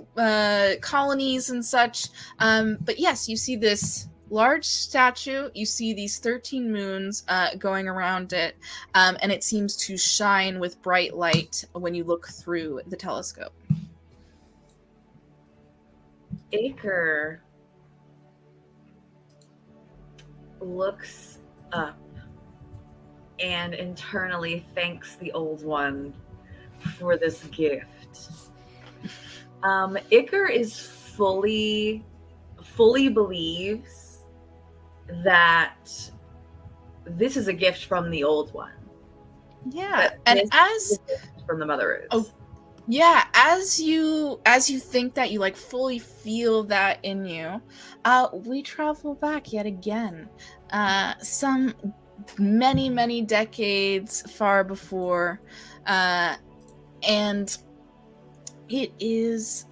colonies and such. But yes, you see this large statue, you see these 13 moons going around it, and it seems to shine with bright light when you look through the telescope. Acre looks up and internally thanks the old one for this gift. Iker is fully believes that this is a gift from the old one. Yeah, and as from the Mother Ooze. Oh, yeah, as you think that, you like fully feel that in you. We travel back yet again, some many decades far before, and it is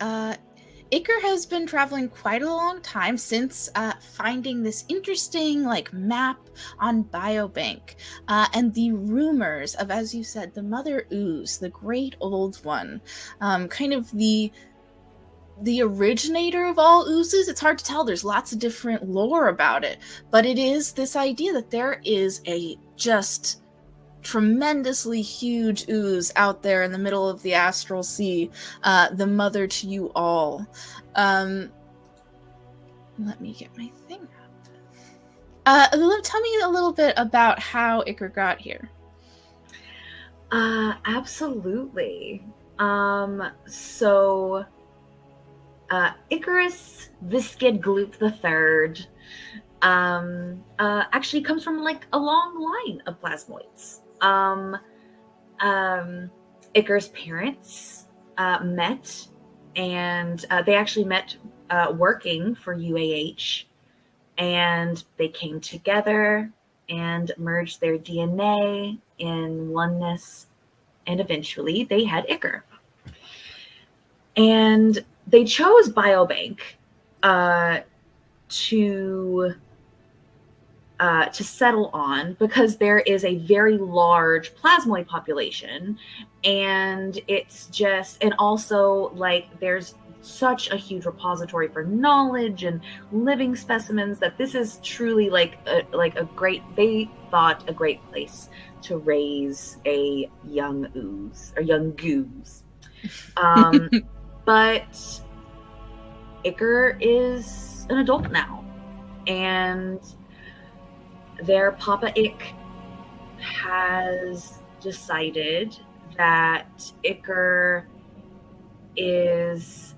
Iker has been traveling quite a long time since finding this interesting like map on Biobank, and the rumors of, as you said, the Mother Ooze, the great old one, kind of the originator of all oozes. It's hard to tell. There's lots of different lore about it, but it is this idea that there is a just tremendously huge ooze out there in the middle of the astral sea, the mother to you all. Let me get my thing up. Tell me a little bit about how Iker got here. Absolutely. So Icarus Viskid Gloop III actually comes from like a long line of plasmoids. Icarus' parents met, and they actually met working for UAH, and they came together and merged their DNA in oneness, and eventually they had Iker. And they chose Biobank to settle on because there is a very large plasmoid population, and it's just, and also like there's such a huge repository for knowledge and living specimens that this is truly like a great, they thought a great place to raise a young ooze or young goose. But Iker is an adult now, and their Papa Ick has decided that Iker is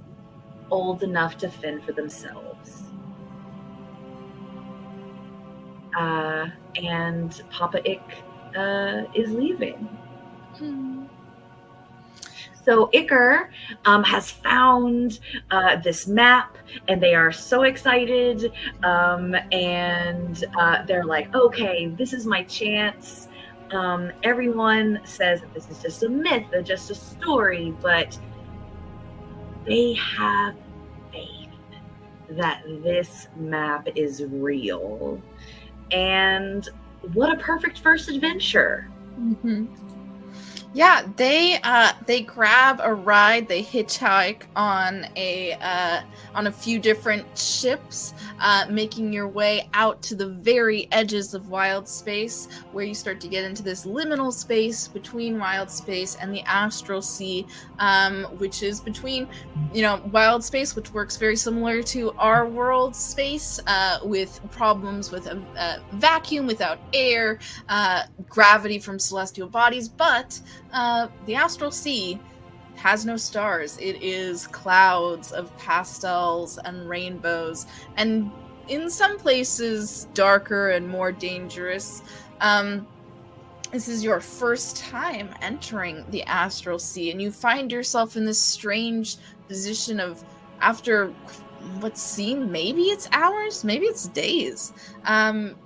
old enough to fend for themselves. And Papa Ick is leaving. So Iker has found this map, and they are so excited, and they're like, okay, this is my chance. Everyone says that this is just a myth, just a story, but they have faith that this map is real. And what a perfect first adventure. Mm-hmm. Yeah, they grab a ride. They hitchhike on a few different ships, making your way out to the very edges of wild space, where you start to get into this liminal space between wild space and the astral sea, which is between, wild space, which works very similar to our world space, with problems with a vacuum without air, gravity from celestial bodies, but the astral sea has no stars. It is clouds of pastels and rainbows, and in some places darker and more dangerous. this is your first time entering the Astral Sea, and you find yourself in this strange position of, after what seemed, maybe it's hours, maybe it's days,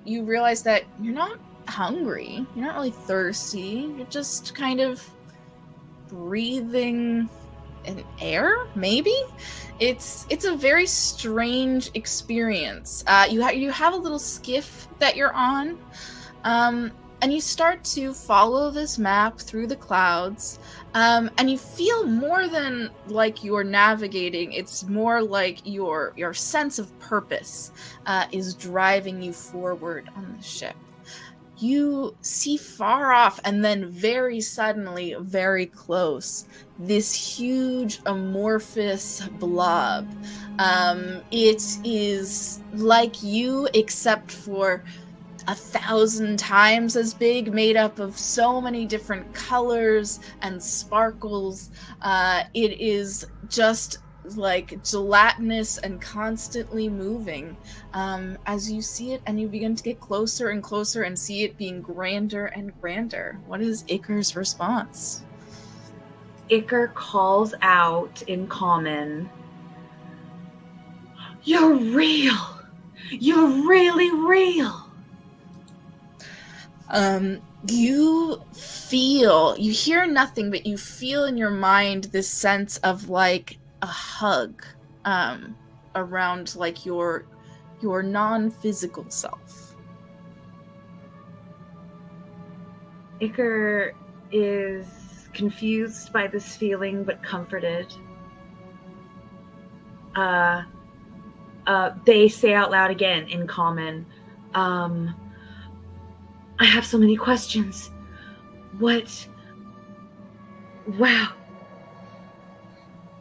you realize that you're not hungry, you're not really thirsty, you're just kind of breathing in air, maybe? It's a very strange experience. You have a little skiff that you're on, and you start to follow this map through the clouds, and you feel more than like you're navigating. It's more like your sense of purpose is driving you forward on the ship. You see far off, and then very suddenly, very close, this huge amorphous blob. It is like you, except for 1,000 times as big, made up of so many different colors and sparkles. It is just like gelatinous and constantly moving, as you see it, and you begin to get closer and closer and see it being grander and grander. What is Iker's response? Iker calls out in common, "You're real! You're really real!" You hear nothing, but you feel in your mind this sense of like a hug around like your non-physical self. Iker is confused by this feeling, but comforted. They say out loud again in common, "I have so many questions. Wow.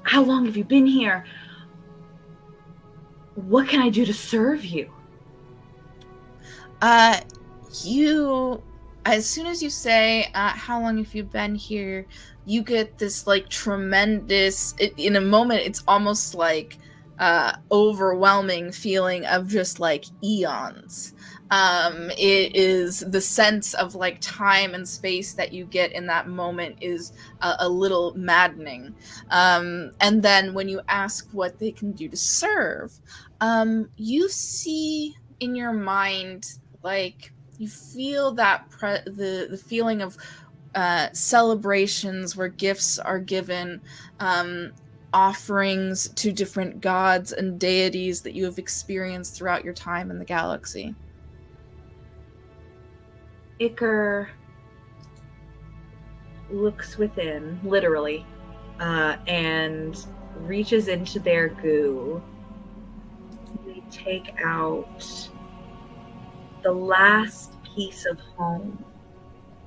How long have you been here? What can I do to serve you?" As soon as you say, how long have you been here, you get this like tremendous, in a moment, it's almost like overwhelming feeling of just like eons. It is the sense of like time and space that you get in that moment is a little maddening. And then when you ask what they can do to serve, you see in your mind, like, you feel that the feeling of celebrations where gifts are given, offerings to different gods and deities that you have experienced throughout your time in the galaxy. Iker looks within, literally, and reaches into their goo. They take out the last piece of home,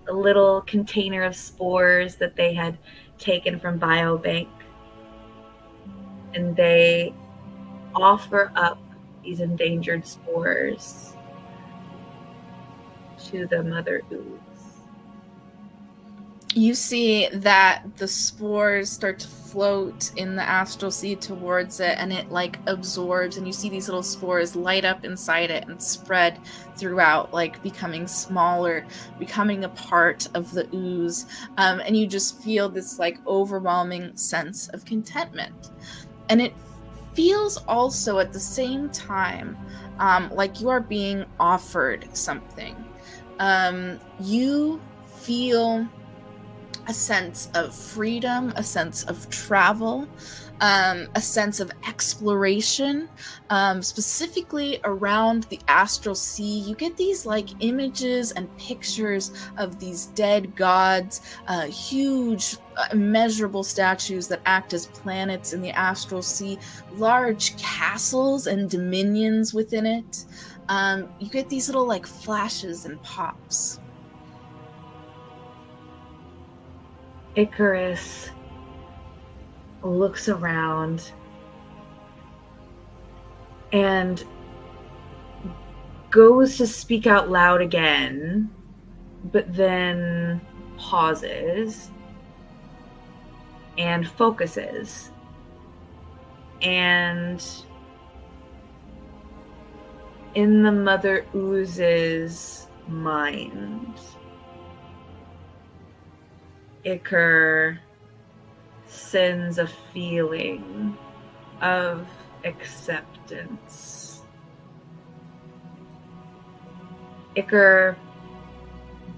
a little container of spores that they had taken from Biobank, and they offer up these endangered spores to the Mother Ooze. You see that the spores start to float in the astral sea towards it, and it like absorbs, and you see these little spores light up inside it and spread throughout, like becoming smaller, becoming a part of the ooze, and you just feel this like overwhelming sense of contentment. And it feels also at the same time like you are being offered something. You feel a sense of freedom, a sense of travel, a sense of exploration, specifically around the astral sea. You get these like images and pictures of these dead gods, huge, immeasurable statues that act as planets in the astral sea, large castles and dominions within it. You get these little like flashes and pops. Icarus looks around and goes to speak out loud again, but then pauses and focuses. And in the Mother Ooze's mind, Iker sends a feeling of acceptance. Iker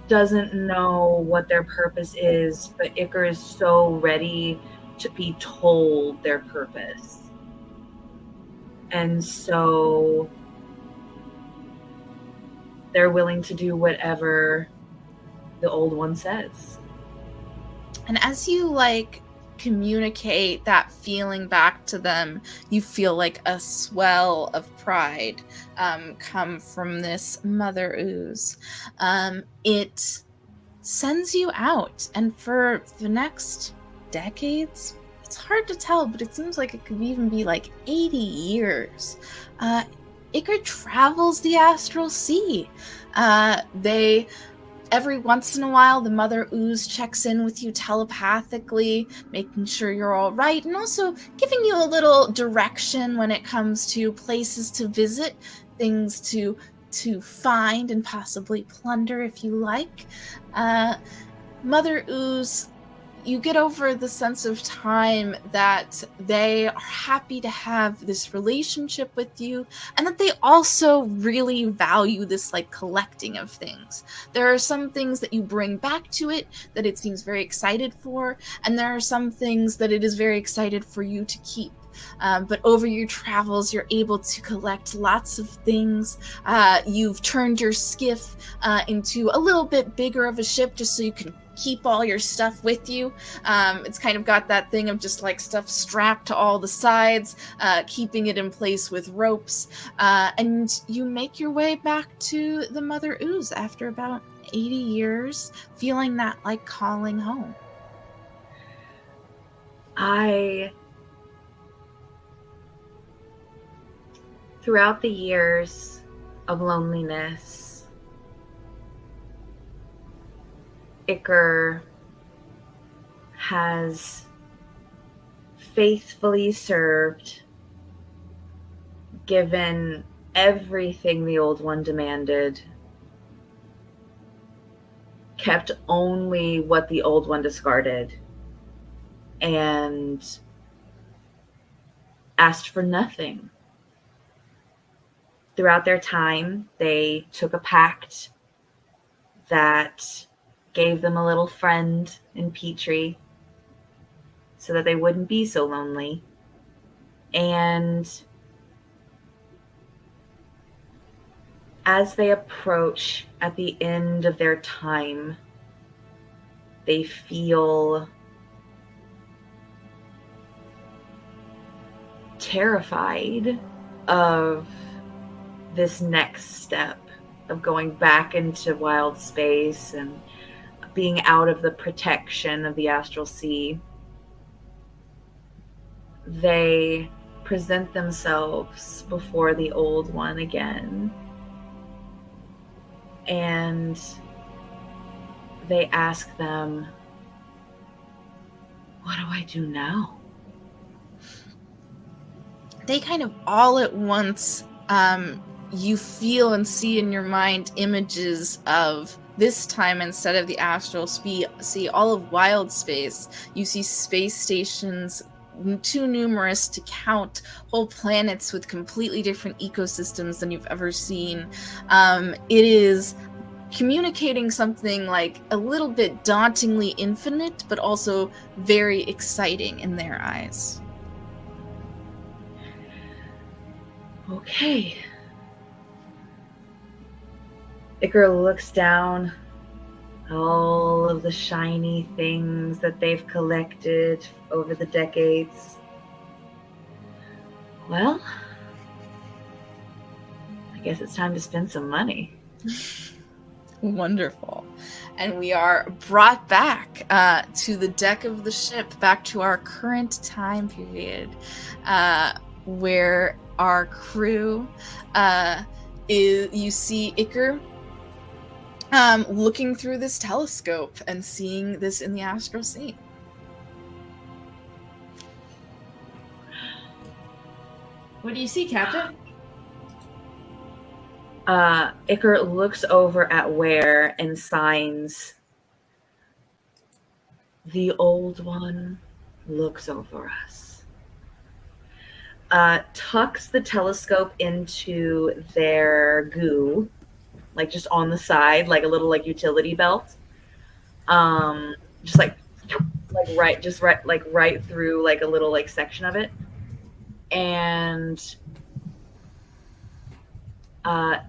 doesn't know what their purpose is, but Iker is so ready to be told their purpose. And so they're willing to do whatever the old one says. And as you communicate that feeling back to them, you feel like a swell of pride come from this mother ooze. It sends you out, and for the next decades, it's hard to tell, but it seems like it could even be 80 years. Iker travels the astral sea. Every once in a while, the Mother Ooze checks in with you telepathically, making sure you're all right, and also giving you a little direction when it comes to places to visit, things to find and possibly plunder if you like. Mother Ooze, you get over the sense of time that they are happy to have this relationship with you, and that they also really value this collecting of things. There are some things that you bring back to it that it seems very excited for, and there are some things that it is very excited for you to keep. But over your travels, you're able to collect lots of things. You've turned your skiff into a little bit bigger of a ship just so you can keep all your stuff with you. It's kind of got that thing of just stuff strapped to all the sides, keeping it in place with ropes. And you make your way back to the Mother Ooze after about 80 years, feeling that calling home. Throughout the years of loneliness, Iker has faithfully served, given everything the old one demanded, kept only what the old one discarded, and asked for nothing. Throughout their time, they took a pact that gave them a little friend in Petrie so that they wouldn't be so lonely. And as they approach at the end of their time, they feel terrified of this next step of going back into wild space and being out of the protection of the astral sea. They present themselves before the old one again, and they ask them, "What do I do now?" They kind of all at once, you feel and see in your mind images of this time, instead of the astral sea, all of wild space. You see space stations too numerous to count, whole planets with completely different ecosystems than you've ever seen. It is communicating something a little bit dauntingly infinite, but also very exciting in their eyes. Okay. Iker looks down all of the shiny things that they've collected over the decades. Well, I guess it's time to spend some money. Wonderful. And we are brought back to the deck of the ship, back to our current time period, where our crew you see Iker looking through this telescope and seeing this in the astral sea. What do you see, Captain? Iker looks over at Ware and signs The old one looks over us, tucks the telescope into their goo, like just on the side, like a little like utility belt. Just like right through like a little like section of it, and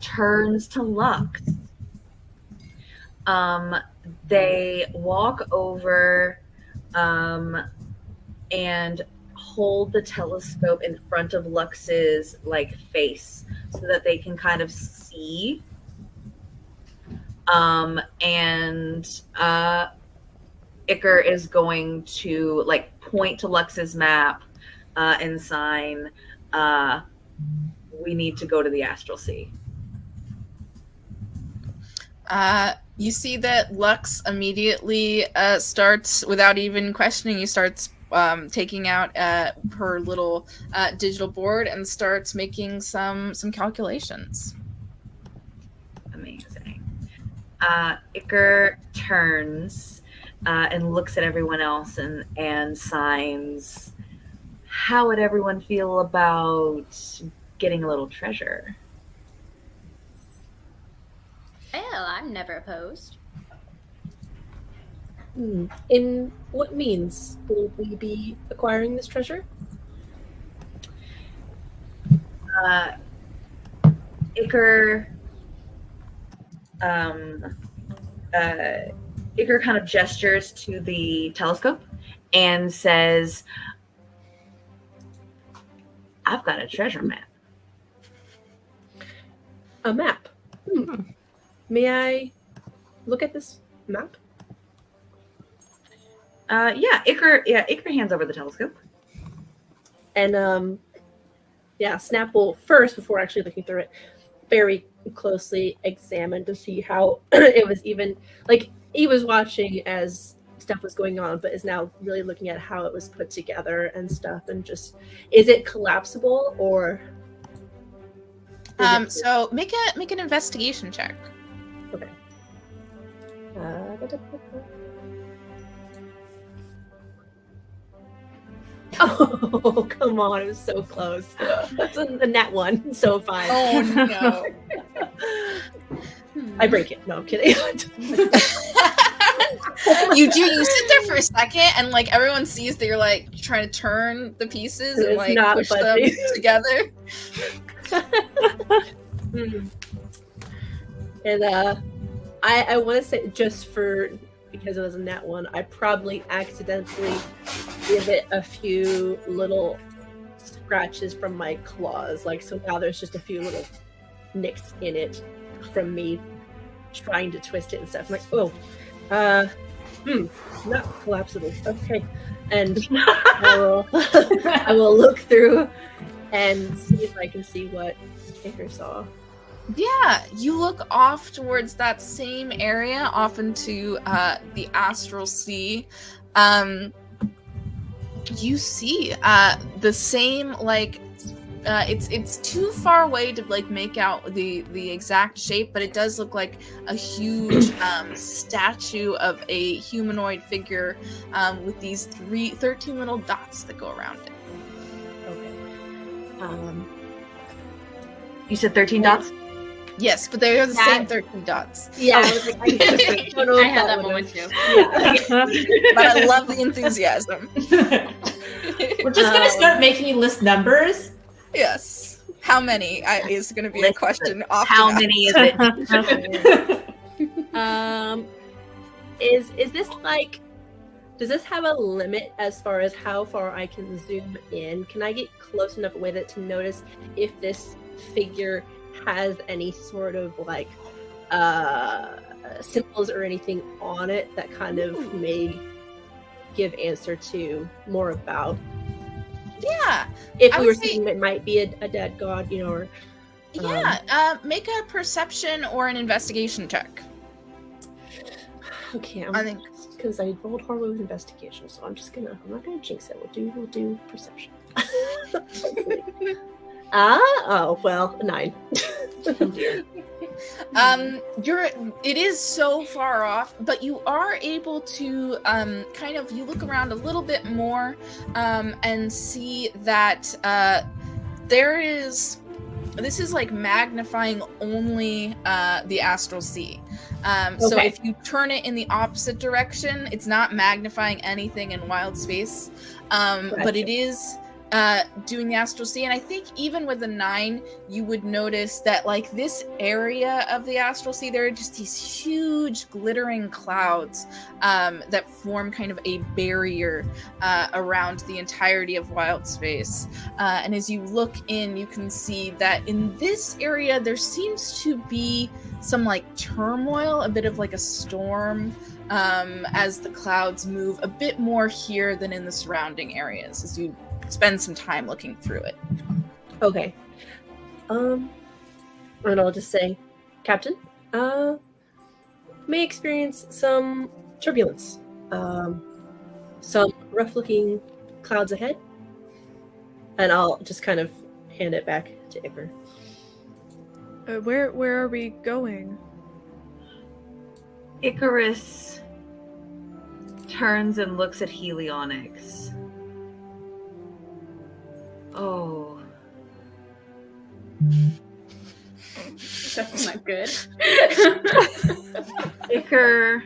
turns to Lux. They walk over and hold the telescope in front of Lux's like face so that they can kind of see. And Iker is going to like point to Lux's map and sign, we need to go to the Astral Sea. You see that Lux immediately starts, without even questioning, starts taking out her little digital board and starts making some calculations. Amazing. Iker turns and looks at everyone else and signs, how would everyone feel about getting a little treasure? Well, I'm never opposed. In what means will we be acquiring this treasure? Iker kind of gestures to the telescope and says, I've got a treasure map. A map. May I look at this map? Iker hands over the telescope. And Snap will first, before actually looking through it, very closely examine to see how it was even, like, he was watching as stuff was going on, but is now really looking at how it was put together and stuff, and just, is it collapsible or? So make an investigation check. Okay. Oh, come on. It was so close. That's a nat one. So fine. Oh, no. I break it. No, I'm kidding. You sit there for a second and like everyone sees that you're like trying to turn the pieces and like push them together. And I want to say, just because it was a nat one, I probably accidentally give it a few little scratches from my claws. Like, so now there's just a few little nicks in it from me trying to twist it and stuff. I'm like, not collapsible. Okay. And I will look through and see if I can see what Iker saw. Yeah, you look off towards that same area, off into the Astral Sea. You see the same, like, it's too far away to like make out the exact shape, but it does look like a huge statue of a humanoid figure with these 13 little dots that go around it. Okay. You said 13 dots? Yes, but they are the same 13 dots. Yeah, I was like, I had that moment too. Yeah. But I love the enthusiasm. We're just gonna start making you list numbers. Yes. How many is going to be a question. How many is it? Is this like? Does this have a limit as far as how far I can zoom in? Can I get close enough with it to notice if this figure has any sort of like symbols or anything on it that kind of may give answer to more about? Yeah. If we were thinking it might be a dead god, you know, or make a perception or an investigation check. Okay, I think because I rolled horribly with investigation, so I'm not gonna jinx it. We'll do perception. Oh well, 9. Oh dear. It is so far off, but you are able to kind of, you look around a little bit more and see that this is like magnifying only the astral sea. So Okay. if you turn it in the opposite direction, it's not magnifying anything in wild space, but it is doing the astral sea. And I think even with a 9, you would notice that like this area of the astral sea, there are just these huge glittering clouds that form kind of a barrier around the entirety of wild space. And as you look in, you can see that in this area there seems to be some like turmoil, a bit of like a storm, as the clouds move a bit more here than in the surrounding areas as you spend some time looking through it. Okay. And I'll just say, Captain, may experience some turbulence. Some rough-looking clouds ahead. And I'll just kind of hand it back to Iker. Where are we going? Icarus turns and looks at Helionyx. Oh. That's not good. Iker.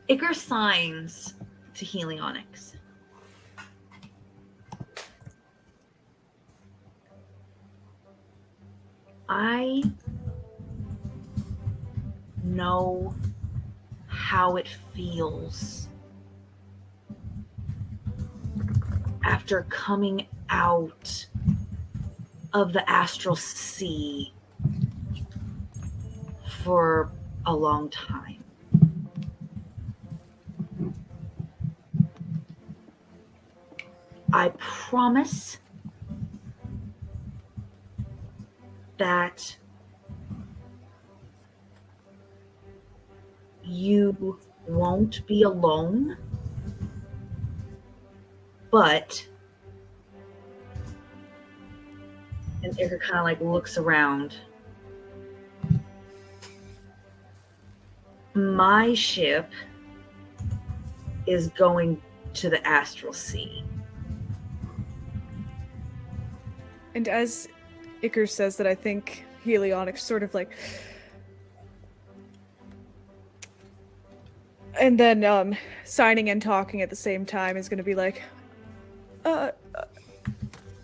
Iker signs to Helionyx. I know how it feels after coming out of the astral sea for a long time. I promise that you won't be alone, but, and Iker kind of like looks around. My ship is going to the astral sea. And as Iker says that, I think Helionyx sort of like, and then signing and talking at the same time is going to be like,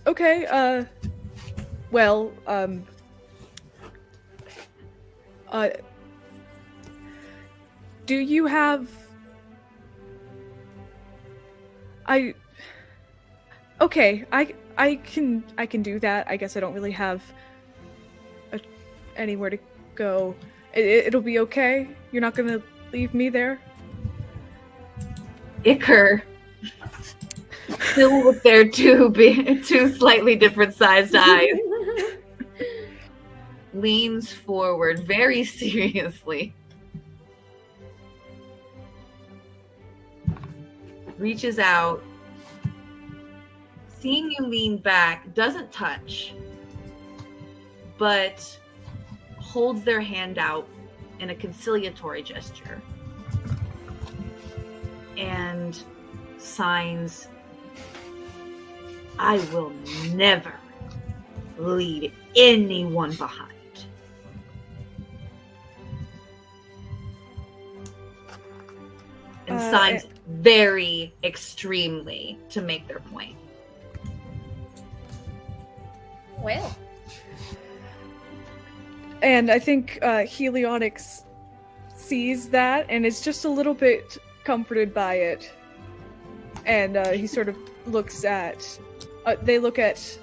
okay, well, do you have, okay, I can do that. I guess I don't really have anywhere to go. It'll be okay. You're not gonna leave me there? Iker, still with their two slightly different sized eyes, leans forward very seriously, reaches out, seeing you lean back, doesn't touch, but holds their hand out in a conciliatory gesture and signs, I will never leave anyone behind. And signs very extremely to make their point. Well. And I think Helionyx sees that and is just a little bit comforted by it. And he sort of looks at... they look at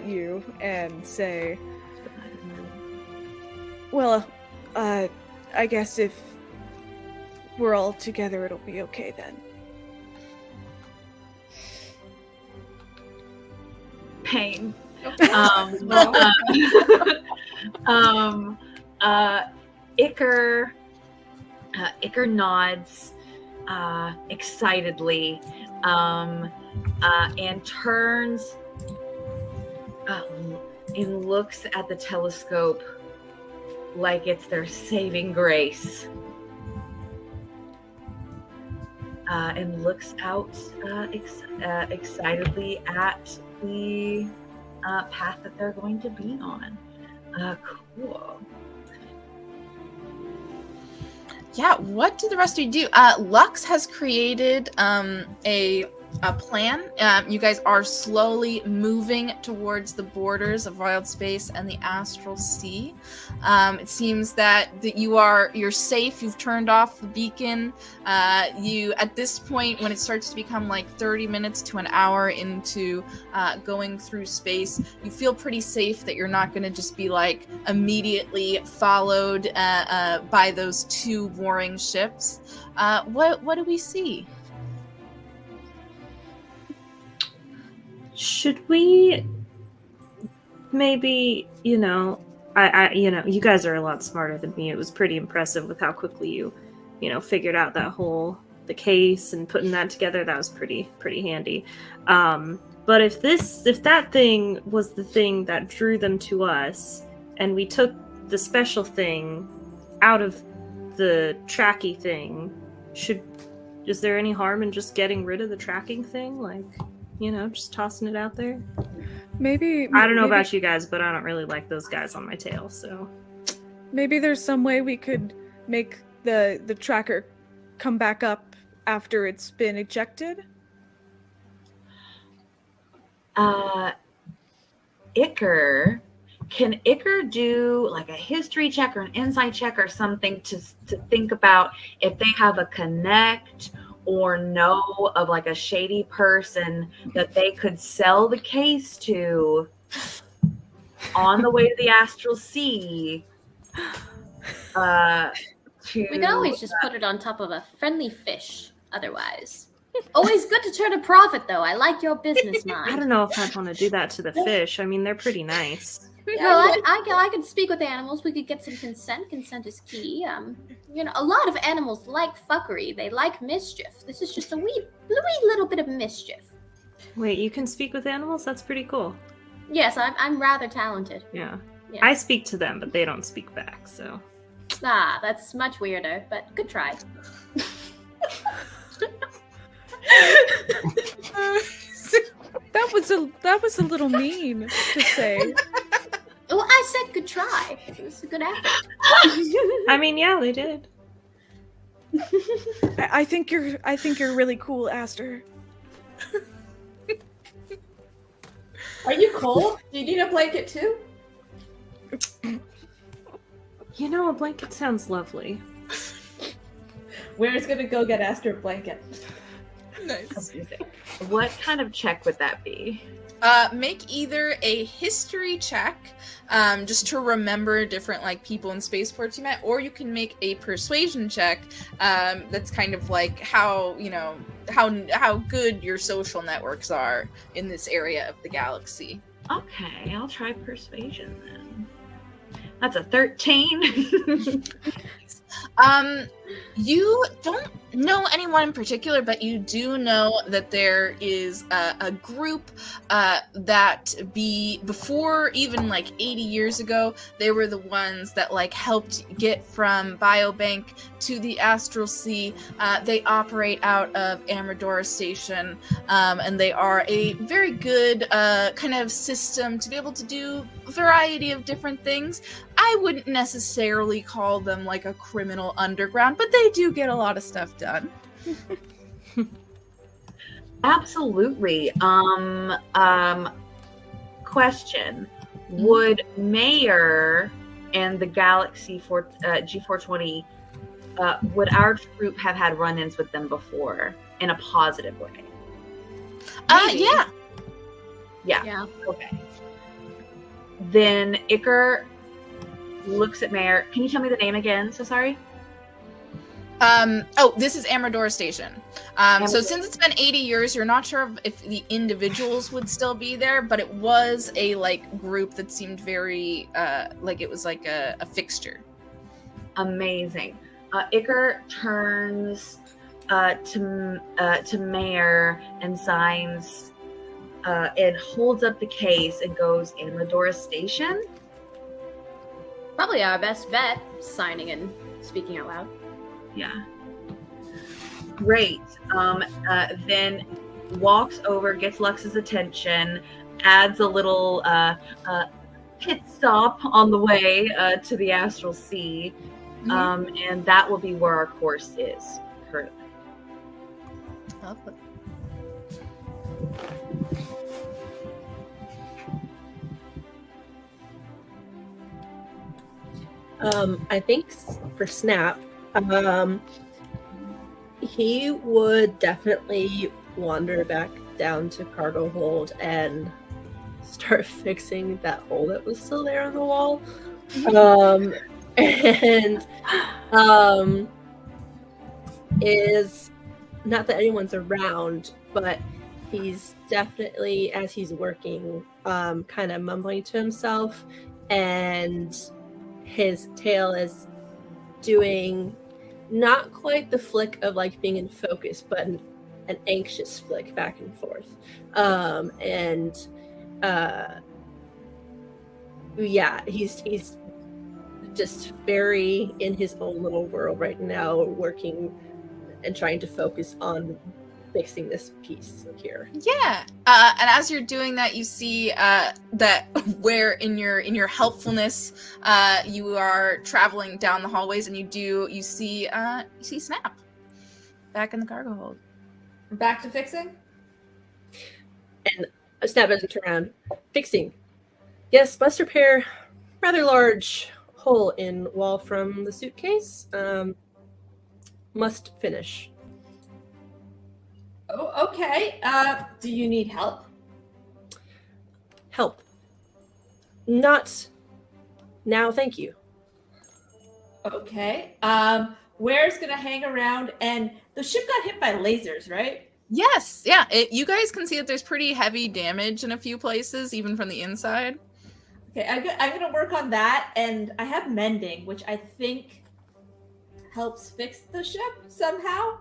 you and say, well, I guess if we're all together, it'll be okay then. Pain. Iker nods, excitedly and turns and looks at the telescope like it's their saving grace. And looks out excitedly at the path that they're going to be on. Cool. Yeah, what do the rest of you do? Lux has created a plan. You guys are slowly moving towards the borders of wild space and the astral sea. It seems that you're safe. You've turned off the beacon. You at this point, when it starts to become like 30 minutes to an hour into going through space, you feel pretty safe that you're not going to just be like immediately followed by those two warring ships. What do we see? Should we maybe, I you guys are a lot smarter than me. It was pretty impressive with how quickly you figured out the case and putting that together. That was pretty handy. But if that thing was the thing that drew them to us, and we took the special thing out of the tracky thing, is there any harm in just getting rid of the tracking thing? Like, just tossing it out there? Maybe I don't know about you guys, but I don't really like those guys on my tail, so. Maybe there's some way we could make the tracker come back up after it's been ejected? Iker, can Iker do like a history check or an insight check or something to think about if they have a connect or know of like a shady person that they could sell the case to on the way to the astral sea? We could always just put it on top of a friendly fish otherwise. Always good to turn a profit, though. I like your business mind. I don't know if I'd want to do that to the fish. I mean, they're pretty nice. No, I could speak with animals. We could get some consent. Consent is key. A lot of animals like fuckery. They like mischief. This is just a wee little bit of mischief. Wait, you can speak with animals? That's pretty cool. Yes, I'm rather talented. Yeah. Yeah. I speak to them, but they don't speak back, so. That's much weirder, but good try. That was a little mean to say. Well, I said good try. It was a good effort. I mean, yeah, they did. I think you're really cool, Aster. Are you cold? Do you need a blanket too? A blanket sounds lovely. Where's gonna go get Aster a blanket? Nice. What kind of check would that be? Make either a history check, just to remember different like people and spaceports you met, or you can make a persuasion check. That's kind of like how how good your social networks are in this area of the galaxy. Okay, I'll try persuasion then. That's a 13. You don't know anyone in particular, but you do know that there is a group that before even like 80 years ago, they were the ones that like helped get from Biobank to the Astral Sea. They operate out of Amadora Station, and they are a very good kind of system to be able to do a variety of different things. I wouldn't necessarily call them like a criminal underground, but they do get a lot of stuff done. Absolutely. Question. Would Mayor and the Galaxy for G420, would our troop have had run-ins with them before in a positive way? Yeah. Yeah. Okay. Then Iker looks at Mayor. Can you tell me the name again? So sorry. This is Amadora Station. So since it's been 80 years, you're not sure if the individuals would still be there, but it was a like group that seemed very like it was like a fixture. Amazing. Iker turns to Mayor and signs and holds up the case and goes, Amadora Station? Probably our best bet, signing and speaking out loud. Yeah. Great. Then walks over, gets Lux's attention, adds a little pit stop on the way to the Astral Sea, and that will be where our course is currently. Lovely. I think for Snap, he would definitely wander back down to cargo hold and start fixing that hole that was still there on the wall. And is not that anyone's around, but he's definitely, as he's working, kind of mumbling to himself, and his tail is doing not quite the flick of like being in focus, but an anxious flick back and forth. Yeah, he's just very in his own little world right now, working and trying to focus on fixing this piece here. Yeah, and as you're doing that, you see that where in your helpfulness, you are traveling down the hallways, and you see Snap back in the cargo hold. Back to fixing? And Snap doesn't turn around. Fixing. Yes, must repair rather large hole in wall from the suitcase. Must finish. Oh, okay. Do you need help? Help. Not now, thank you. Okay. Ware's gonna hang around, and the ship got hit by lasers, right? Yes, yeah. You guys can see that there's pretty heavy damage in a few places, even from the inside. Okay, I'm gonna work on that, and I have mending, which I think helps fix the ship somehow.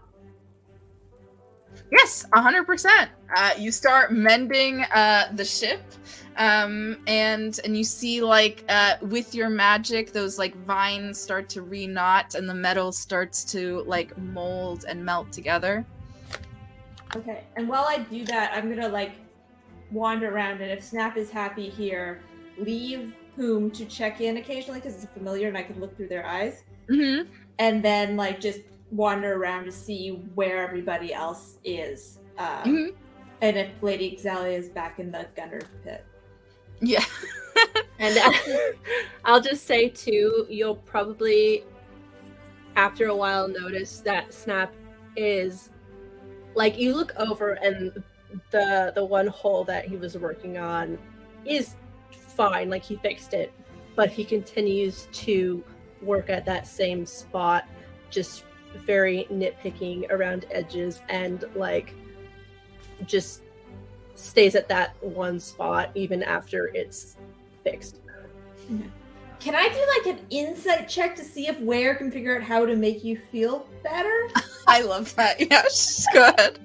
Yes, 100%. You start mending the ship, and you see like with your magic, those like vines start to re-knot, and the metal starts to like mold and melt together. Okay, and while I do that, I'm gonna like wander around, and if Snap is happy here, leave Whom to check in occasionally because it's familiar and I can look through their eyes. Mm-hmm. And then like just wander around to see where everybody else is. And if Lady Xalia is back in the gunner pit. Yeah. And I'll just say too, you'll probably after a while notice that Snap is like, you look over and the one hole that he was working on is fine, like he fixed it, but he continues to work at that same spot, just very nitpicking around edges, and like just stays at that one spot even after it's fixed. Can I do like an insight check to see if Ware can figure out how to make you feel better? I love that. Yes, go ahead.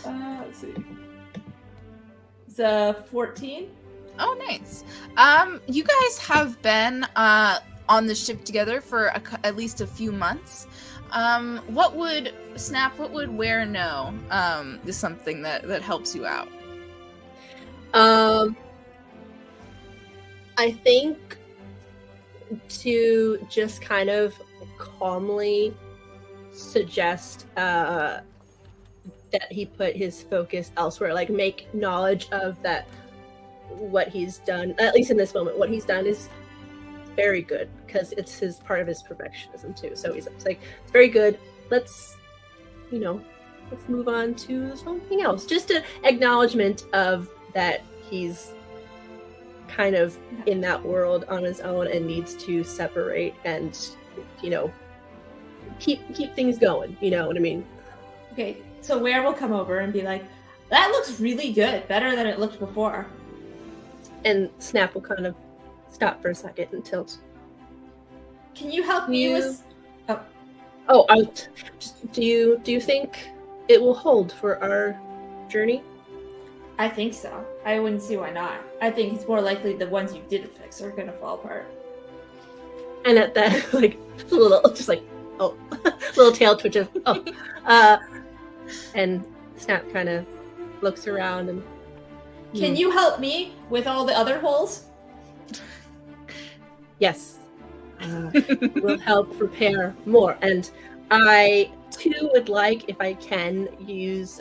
Let's see. It's a 14. Oh, nice. You guys have been on the ship together for at least a few months. What would Ware know is something that helps you out? I think to just kind of calmly suggest that he put his focus elsewhere, like make knowledge of that what he's done, at least in this moment, what he's done is very good because it's his part of his perfectionism too. So he's like, it's very good. Let's move on to something else. Just an acknowledgement of that he's kind of in that world on his own and needs to separate and keep things going. You know what I mean? Okay, so Ware will come over and be like, that looks really good, better than it looked before. And Snap will kind of stop for a second and tilt. Can you help me with... Oh. Oh, do you think it will hold for our journey? I think so. I wouldn't see why not. I think it's more likely the ones you didn't fix are gonna fall apart. And at that, like, little tail twitch of, and Snap kind of looks around and, Can you help me with all the other holes? yes, will help repair more. And I, too, would like, if I can,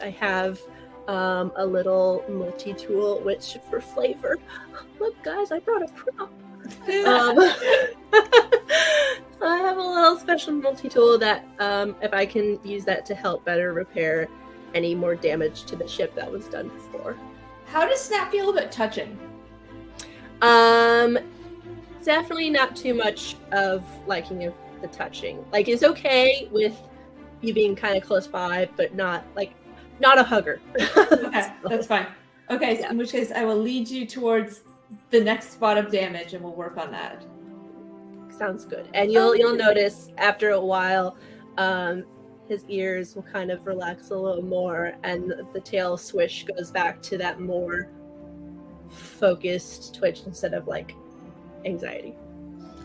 I have a little multi-tool, which for flavor, look guys, I brought a prop. So I have a little special multi-tool that if I can use that to help better repair any more damage to the ship that was done before. How does Snap feel about touching? Definitely not too much of liking of the touching. Like, it's okay with you being kind of close by, but not a hugger. Okay, that's fine. Okay, so in which case I will lead you towards the next spot of damage and we'll work on that. Sounds good. And you'll notice after a while, his ears will kind of relax a little more, and the tail swish goes back to that more focused twitch instead of like anxiety.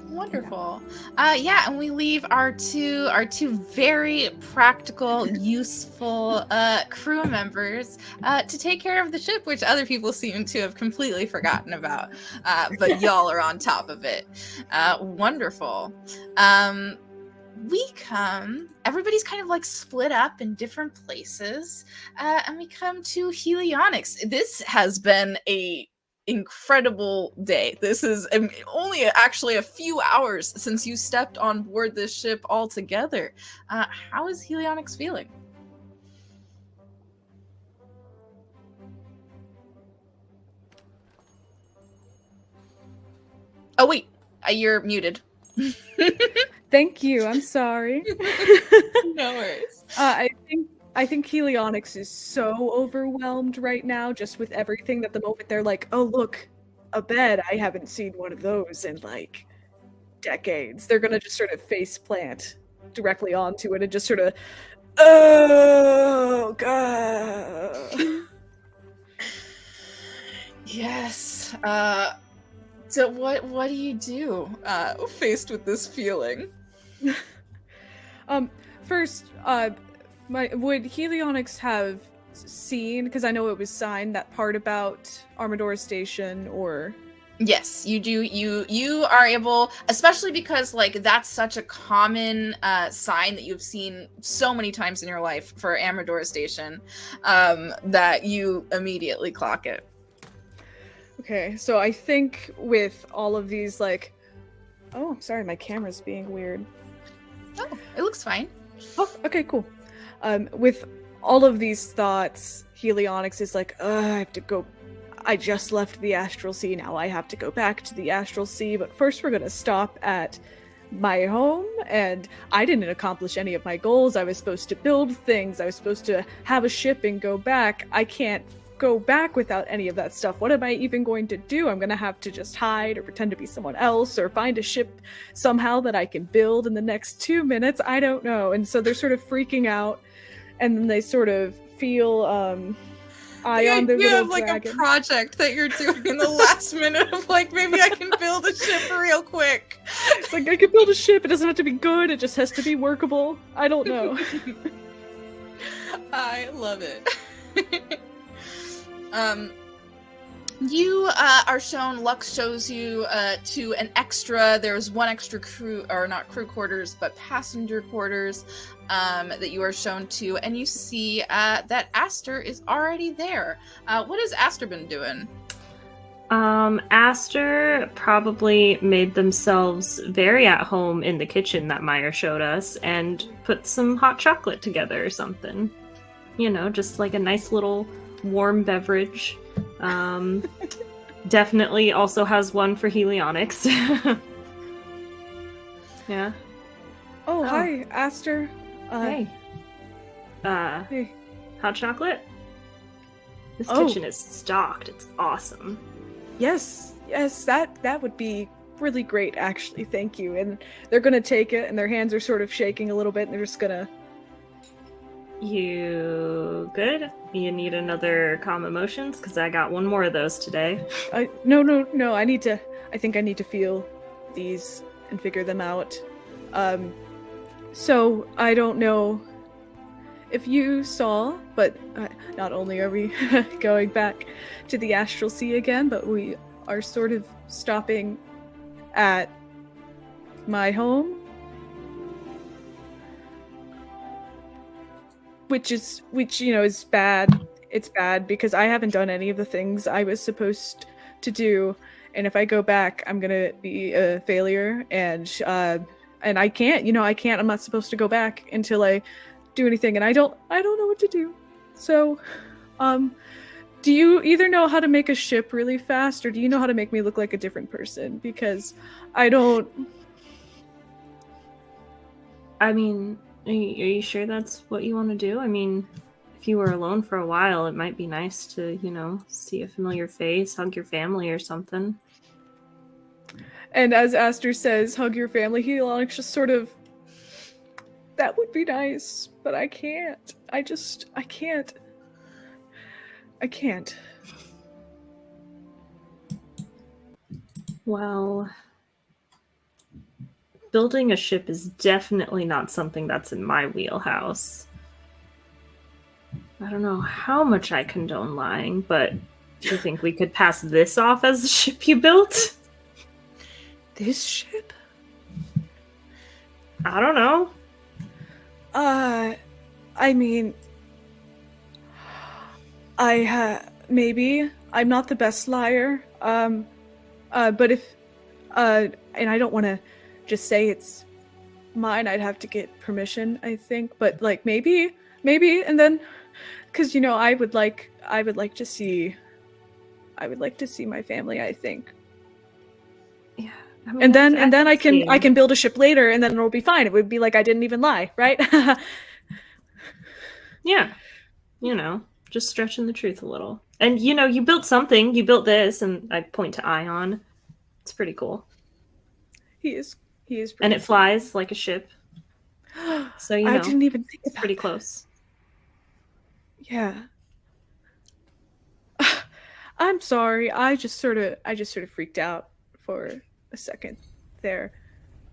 Wonderful. And we leave our two very practical, useful crew members to take care of the ship, which other people seem to have completely forgotten about. But y'all are on top of it. Wonderful. Everybody's kind of like split up in different places, and we come to Helionics. This has been a incredible day. This is only actually a few hours since you stepped on board this ship altogether. How is Helionics feeling? Oh wait, you're muted. Thank you. I'm sorry. No worries. I think Helionics is so overwhelmed right now, just with everything, that the moment they're like, "Oh look, a bed! I haven't seen one of those in like decades." They're gonna just sort of face plant directly onto it and just sort of, "Oh god." Yes. So what do you do faced with this feeling? First, would Helionics have seen, because I know it was signed, that part about Armador Station, or? Yes, you do. You are able, especially because like that's such a common sign that you've seen so many times in your life for Amador Station, that you immediately clock it. Okay, so I think with all of these, like, oh, I'm sorry, my camera's being weird. Oh, it looks fine. Oh, okay, cool. With all of these thoughts, Helionics is like, I have to go. I just left the Astral Sea, now I have to go back to the Astral Sea, but first we're gonna stop at my home, and I didn't accomplish any of my goals. I was supposed to build things, I was supposed to have a ship and go back. I can't go back without any of that stuff. What am I even going to do? I'm gonna have to just hide or pretend to be someone else or find a ship somehow that I can build in the next 2 minutes. I don't know. And so they're sort of freaking out, and then they sort of feel eye on their little like dragon. a project that you're doing in the last minute of like, maybe I can build a ship real quick. It's like, I can build a ship, it doesn't have to be good, it just has to be workable. I don't know. I love it. You are shown, Lux shows you to an extra, there's one extra crew, or not crew quarters, but passenger quarters that you are shown to, and you see that Aster is already there. What has Aster been doing? Aster probably made themselves very at home in the kitchen that Meyer showed us and put some hot chocolate together or something. You know, just like a nice little warm beverage. Definitely also has one for Helionics. Yeah. Oh, hi, Aster. Hey. Hey. Hot chocolate? This kitchen is stocked. It's awesome. Yes, that would be really great, actually. Thank you. And they're gonna take it, and their hands are sort of shaking a little bit, and they're just gonna. You good? You need another calm emotions? Because I got one more of those today. No. I think I need to feel these and figure them out. So I don't know if you saw, but not only are we going back to the Astral Sea again, but we are sort of stopping at my home. Which is bad. It's bad because I haven't done any of the things I was supposed to do, and if I go back, I'm gonna be a failure. And I can't. I can't. I'm not supposed to go back until I do anything, and I don't know what to do. So, do you either know how to make a ship really fast, or do you know how to make me look like a different person? Because I don't. I mean, are you sure that's what you want to do? I mean, if you were alone for a while, it might be nice to, see a familiar face, hug your family or something. And as Aster says, hug your family, Helionix just sort of, that would be nice, but I can't. I can't. I can't. Well, building a ship is definitely not something that's in my wheelhouse. I don't know how much I condone lying, but do you think we could pass this off as a ship you built? This ship? I don't know. I mean, maybe. I'm not the best liar. But if, and I don't want to just say it's mine, I'd have to get permission, I think. But like, maybe, and then, because I would like to see my family, I think. Yeah. I mean, And then I can build a ship later, and then it'll be fine. It would be like I didn't even lie, right? Yeah. Just stretching the truth a little. And you built something. You built this, and I point to Ion. It's pretty cool. He is pretty and it flies like a ship. So I didn't even think it's about pretty that. close. Yeah. I'm sorry. I just sort of freaked out for a second there.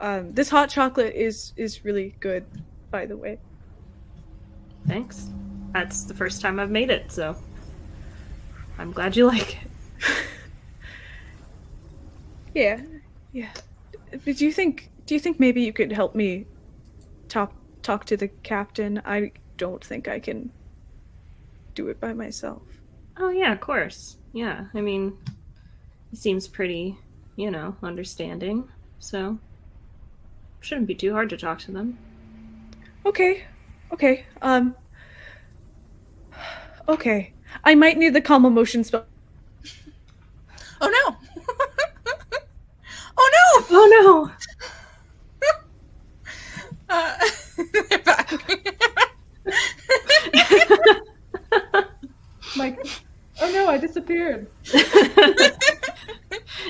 This hot chocolate is really good, by the way. Thanks. That's the first time I've made it, so I'm glad you like it. Yeah. But do you think maybe you could help me talk to the captain? I don't think I can do it by myself. Oh yeah, of course. Yeah, I mean, he seems pretty, understanding, so shouldn't be too hard to talk to them. Okay. Okay. I might need the calm emotion spell. Oh no! Oh no! Oh no! They're back. Like, oh no, I disappeared.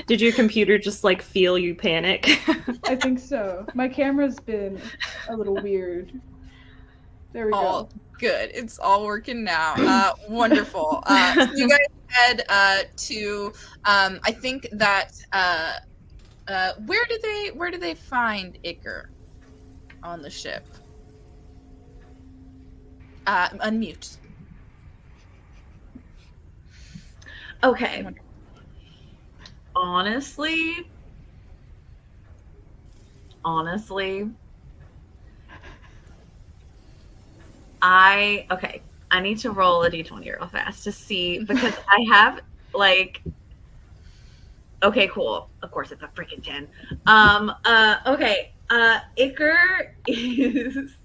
Did your computer just feel you panic? I think so. My camera's been a little weird. There we go. Good. It's all working now. Wonderful. So you guys head to I think that where do they find Iker on the ship? Unmute. Okay. Honestly, I need to roll a d20 real fast to see, because I have okay, cool. Of course it's a freaking 10. Okay. Iker is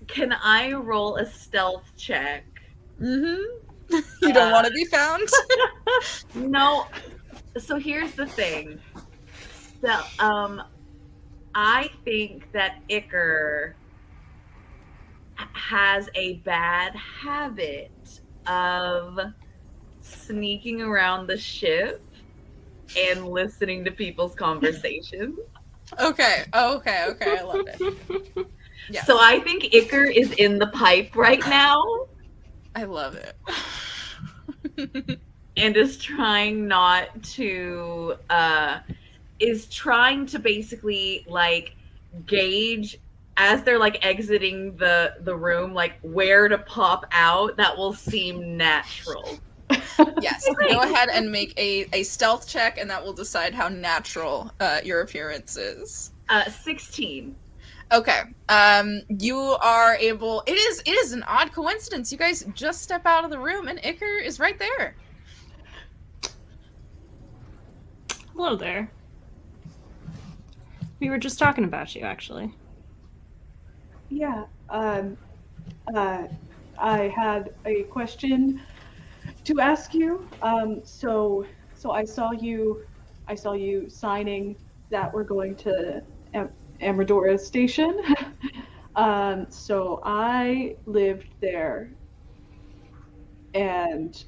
can I roll a stealth check? Mm-hmm. You don't want to be found? No. So here's the thing. So, I think that Iker has a bad habit of sneaking around the ship and listening to people's conversations. Okay. Okay. I love it. Yeah. So I think Iker is in the pipe right now I love it. and is trying not to basically like gauge as they're like exiting the room, like where to pop out that will seem natural. Yes. Go ahead and make a stealth check, and that will decide how natural your appearance is. 16. Okay. You are able. It is an odd coincidence. You guys just step out of the room, and Iker is right there. Hello there. We were just talking about you, actually. Yeah. I had a question to ask you. So I saw you signing that we're going to Amadora Station. So I lived there, and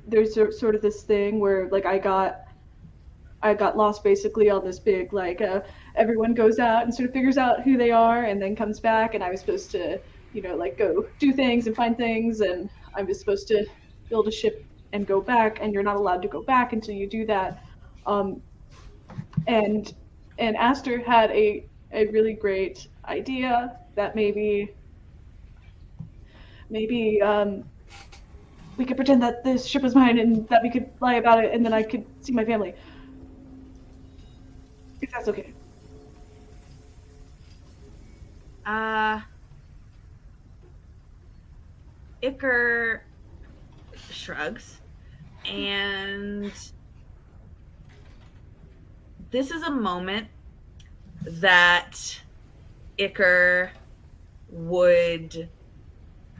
there's sort of this thing where like I got lost basically on this big like everyone goes out and sort of figures out who they are and then comes back, and I was supposed to like go do things and find things, and I was supposed to build a ship and go back, and you're not allowed to go back until you do that. And Aster had a really great idea that maybe we could pretend that this ship was mine and that we could lie about it, and then I could see my family. If that's okay. Iker shrugs, and this is a moment that Iker would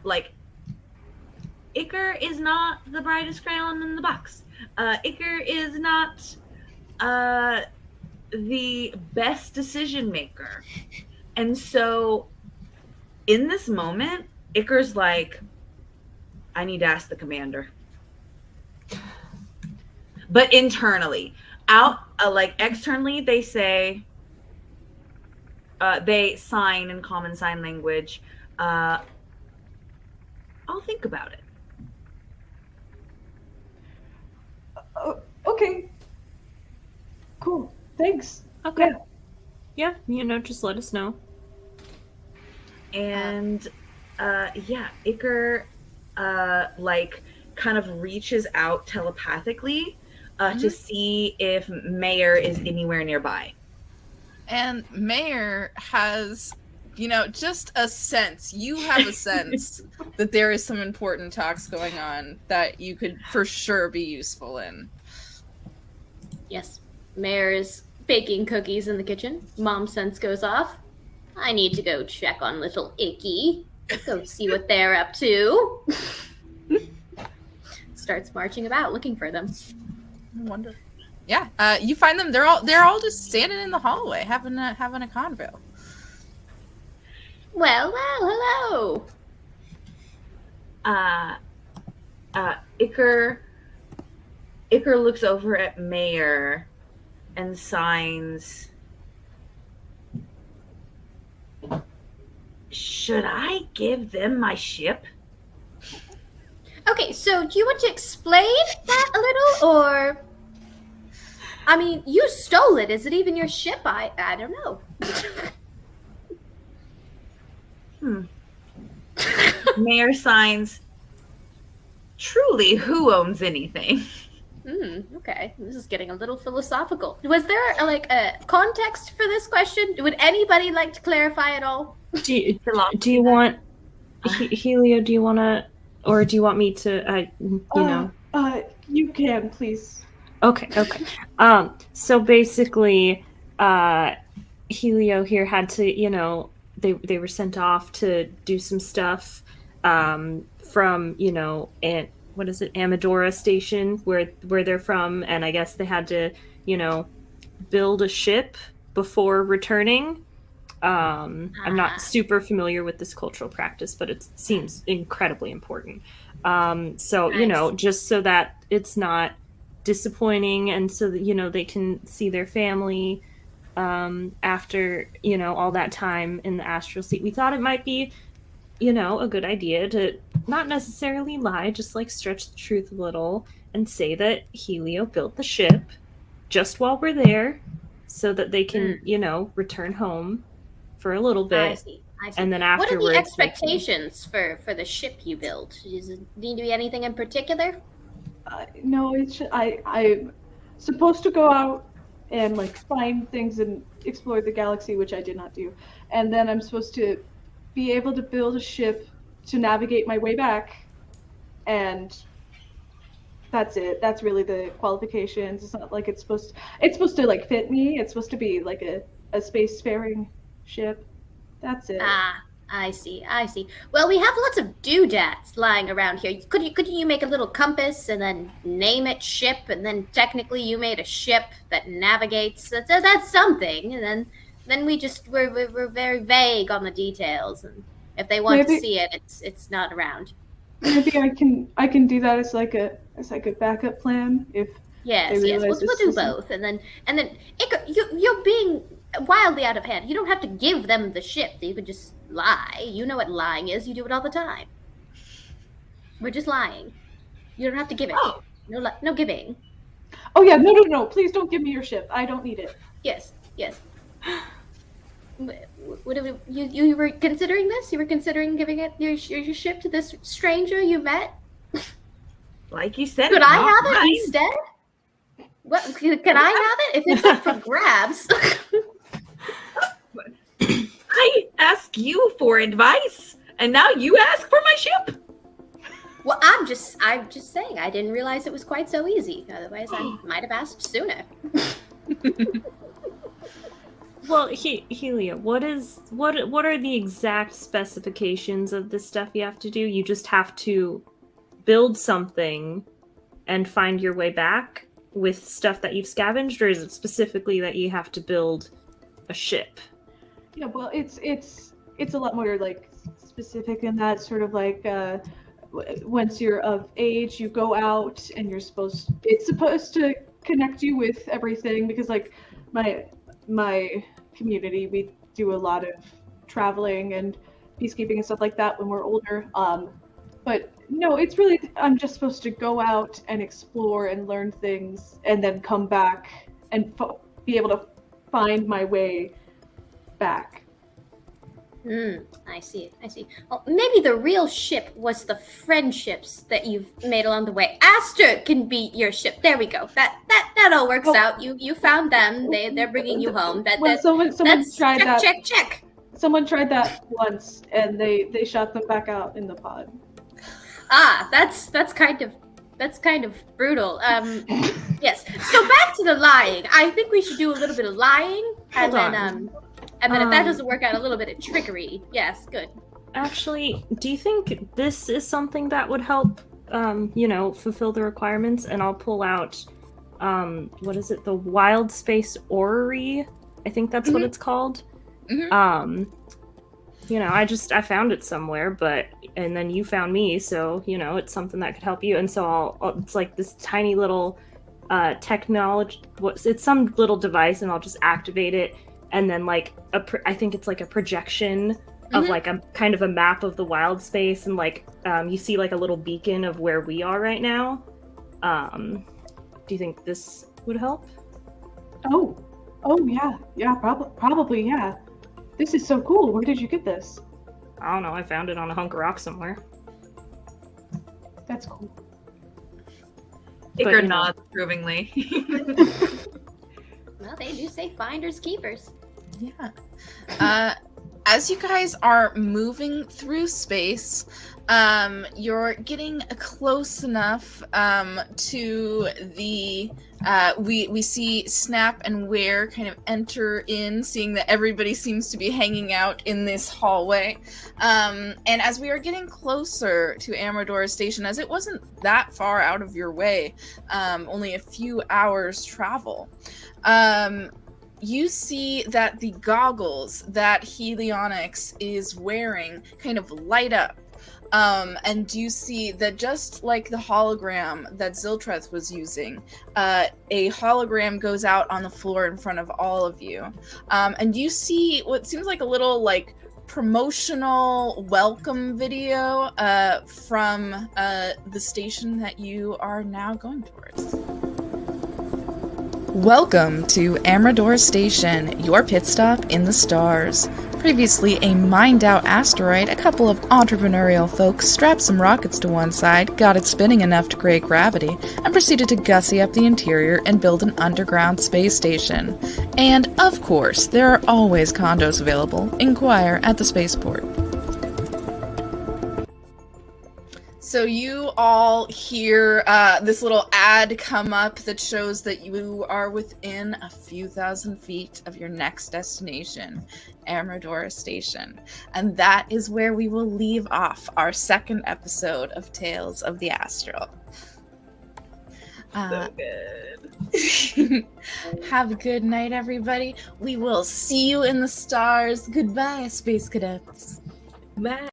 like. Iker is not the brightest crayon in the box. Iker is not the best decision maker. And so in this moment, Iker's like, I need to ask the commander. But internally, externally, they say, they sign in common sign language. I'll think about it. Okay. Cool. Thanks. Okay. Yeah, just let us know. And Iker kind of reaches out telepathically to see if Mayor is anywhere nearby. And Mayor has, just a sense. You have a sense that there is some important talks going on that you could for sure be useful in. Yes. Mayor is baking cookies in the kitchen. Mom sense goes off. I need to go check on little Icky. Go see what they're up to. Starts marching about looking for them. I wonder. Yeah, you find them. They're all just standing in the hallway having a convo. Well, hello. Iker looks over at Mayor and signs. Should I give them my ship? Okay, so do you want to explain that a little, or? I mean, you stole it. Is it even your ship? I don't know. Mayor signs. Truly, who owns anything? Okay, this is getting a little philosophical. Was there a context for this question? Would anybody like to clarify at all? Do you want Helio? Do you want to, or do you want me to? You can please. Okay. So basically, Helio here had to, they were sent off to do some stuff, from what is it, Amadora Station, where they're from, and I guess they had to, build a ship before returning. I'm not super familiar with this cultural practice, but it seems incredibly important. So, Nice. Just so that it's not disappointing, and so that, they can see their family after, all that time in the astral state. We thought it might be, a good idea to not necessarily lie, just like stretch the truth a little and say that Helio built the ship just while we're there so that they can, return home for a little bit. I see. And then What are afterwards, the expectations for the ship you build? Does it need to be anything in particular? No, I'm supposed to go out and like find things and explore the galaxy, which I did not do. And then I'm supposed to be able to build a ship to navigate my way back. And that's it. That's really the qualifications. It's not like it's supposed to like fit me. It's supposed to be like a spacefaring ship. That's it. Ah, I see. Well, we have lots of doodads lying around here. Couldn't you make a little compass and then name it ship, and then technically you made a ship that navigates? That's something. And then we're very vague on the details, and if they want to see it, it's not around. Maybe I can do that as like a backup plan if. Yes. We'll do both, and then Iker, you're being wildly out of hand. You don't have to give them the ship. You could just lie. You know what lying is. You do it all the time. We're just lying. You don't have to give it. Oh. No giving. Oh yeah, no! Please don't give me your ship. I don't need it. Yes. What you were considering this? You were considering giving it your ship to this stranger you met? Like you said, could I have it instead? What can I have it if it's up for grabs? I ask you for advice, and now you ask for my ship. Well, I'm just saying. I didn't realize it was quite so easy. Otherwise, I might have asked sooner. Well, Helia, what are the exact specifications of the stuff you have to do? You just have to build something and find your way back with stuff that you've scavenged, or is it specifically that you have to build a ship? Yeah, well, it's a lot more like specific in that sort of like once you're of age, you go out and it's supposed to connect you with everything, because like my community, we do a lot of traveling and peacekeeping and stuff like that when we're older. But no, it's really, I'm just supposed to go out and explore and learn things and then come back and be able to find my way back. I see. Well, maybe the real ship was the friendships that you've made along the way. Aster can be your ship. There we go. That all works out. You found them. They're bringing you home. Someone tried that. Check. Someone tried that once, and they shot them back out in the pod. Ah, that's kind of brutal. Yes. So back to the lying. I think we should do a little bit of lying, and then if that doesn't work out, a little bit of trickery. Yes, good. Actually, do you think this is something that would help, fulfill the requirements? And I'll pull out, what is it? The Wild Space Orrery? I think that's what it's called. Mm-hmm. I found it somewhere, and then you found me, so, it's something that could help you. And so it's like this tiny little technology, it's some little device, and I'll just activate it. And then like I think it's like a projection of like a kind of a map of the wild space, and like you see like a little beacon of where we are right now. Do you think this would help? Oh yeah, probably yeah. This is so cool. Where did you get this? I don't know. I found it on a hunk of rock somewhere. That's cool. Iker nods approvingly. Well, they do say finders keepers. Yeah. As you guys are moving through space, you're getting close enough to the we see Snap and Ware kind of enter in, seeing that everybody seems to be hanging out in this hallway. And as we are getting closer to Amador's station, as it wasn't that far out of your way, only a few hours travel, you see that the goggles that Helionics is wearing kind of light up. And you see that just like the hologram that Ziltreth was using, a hologram goes out on the floor in front of all of you. And you see what seems like a little like promotional welcome video from the station that you are now going towards. Welcome to Amador Station, your pit stop in the stars. Previously a mined-out asteroid, a couple of entrepreneurial folks strapped some rockets to one side, got it spinning enough to create gravity, and proceeded to gussy up the interior and build an underground space station. And, of course, there are always condos available. Inquire at the spaceport. So you all hear this little ad come up that shows that you are within a few thousand feet of your next destination, Amador Station. And that is where we will leave off our second episode of Tales of the Astral. So good. Have a good night, everybody. We will see you in the stars. Goodbye, Space Cadets. Bye.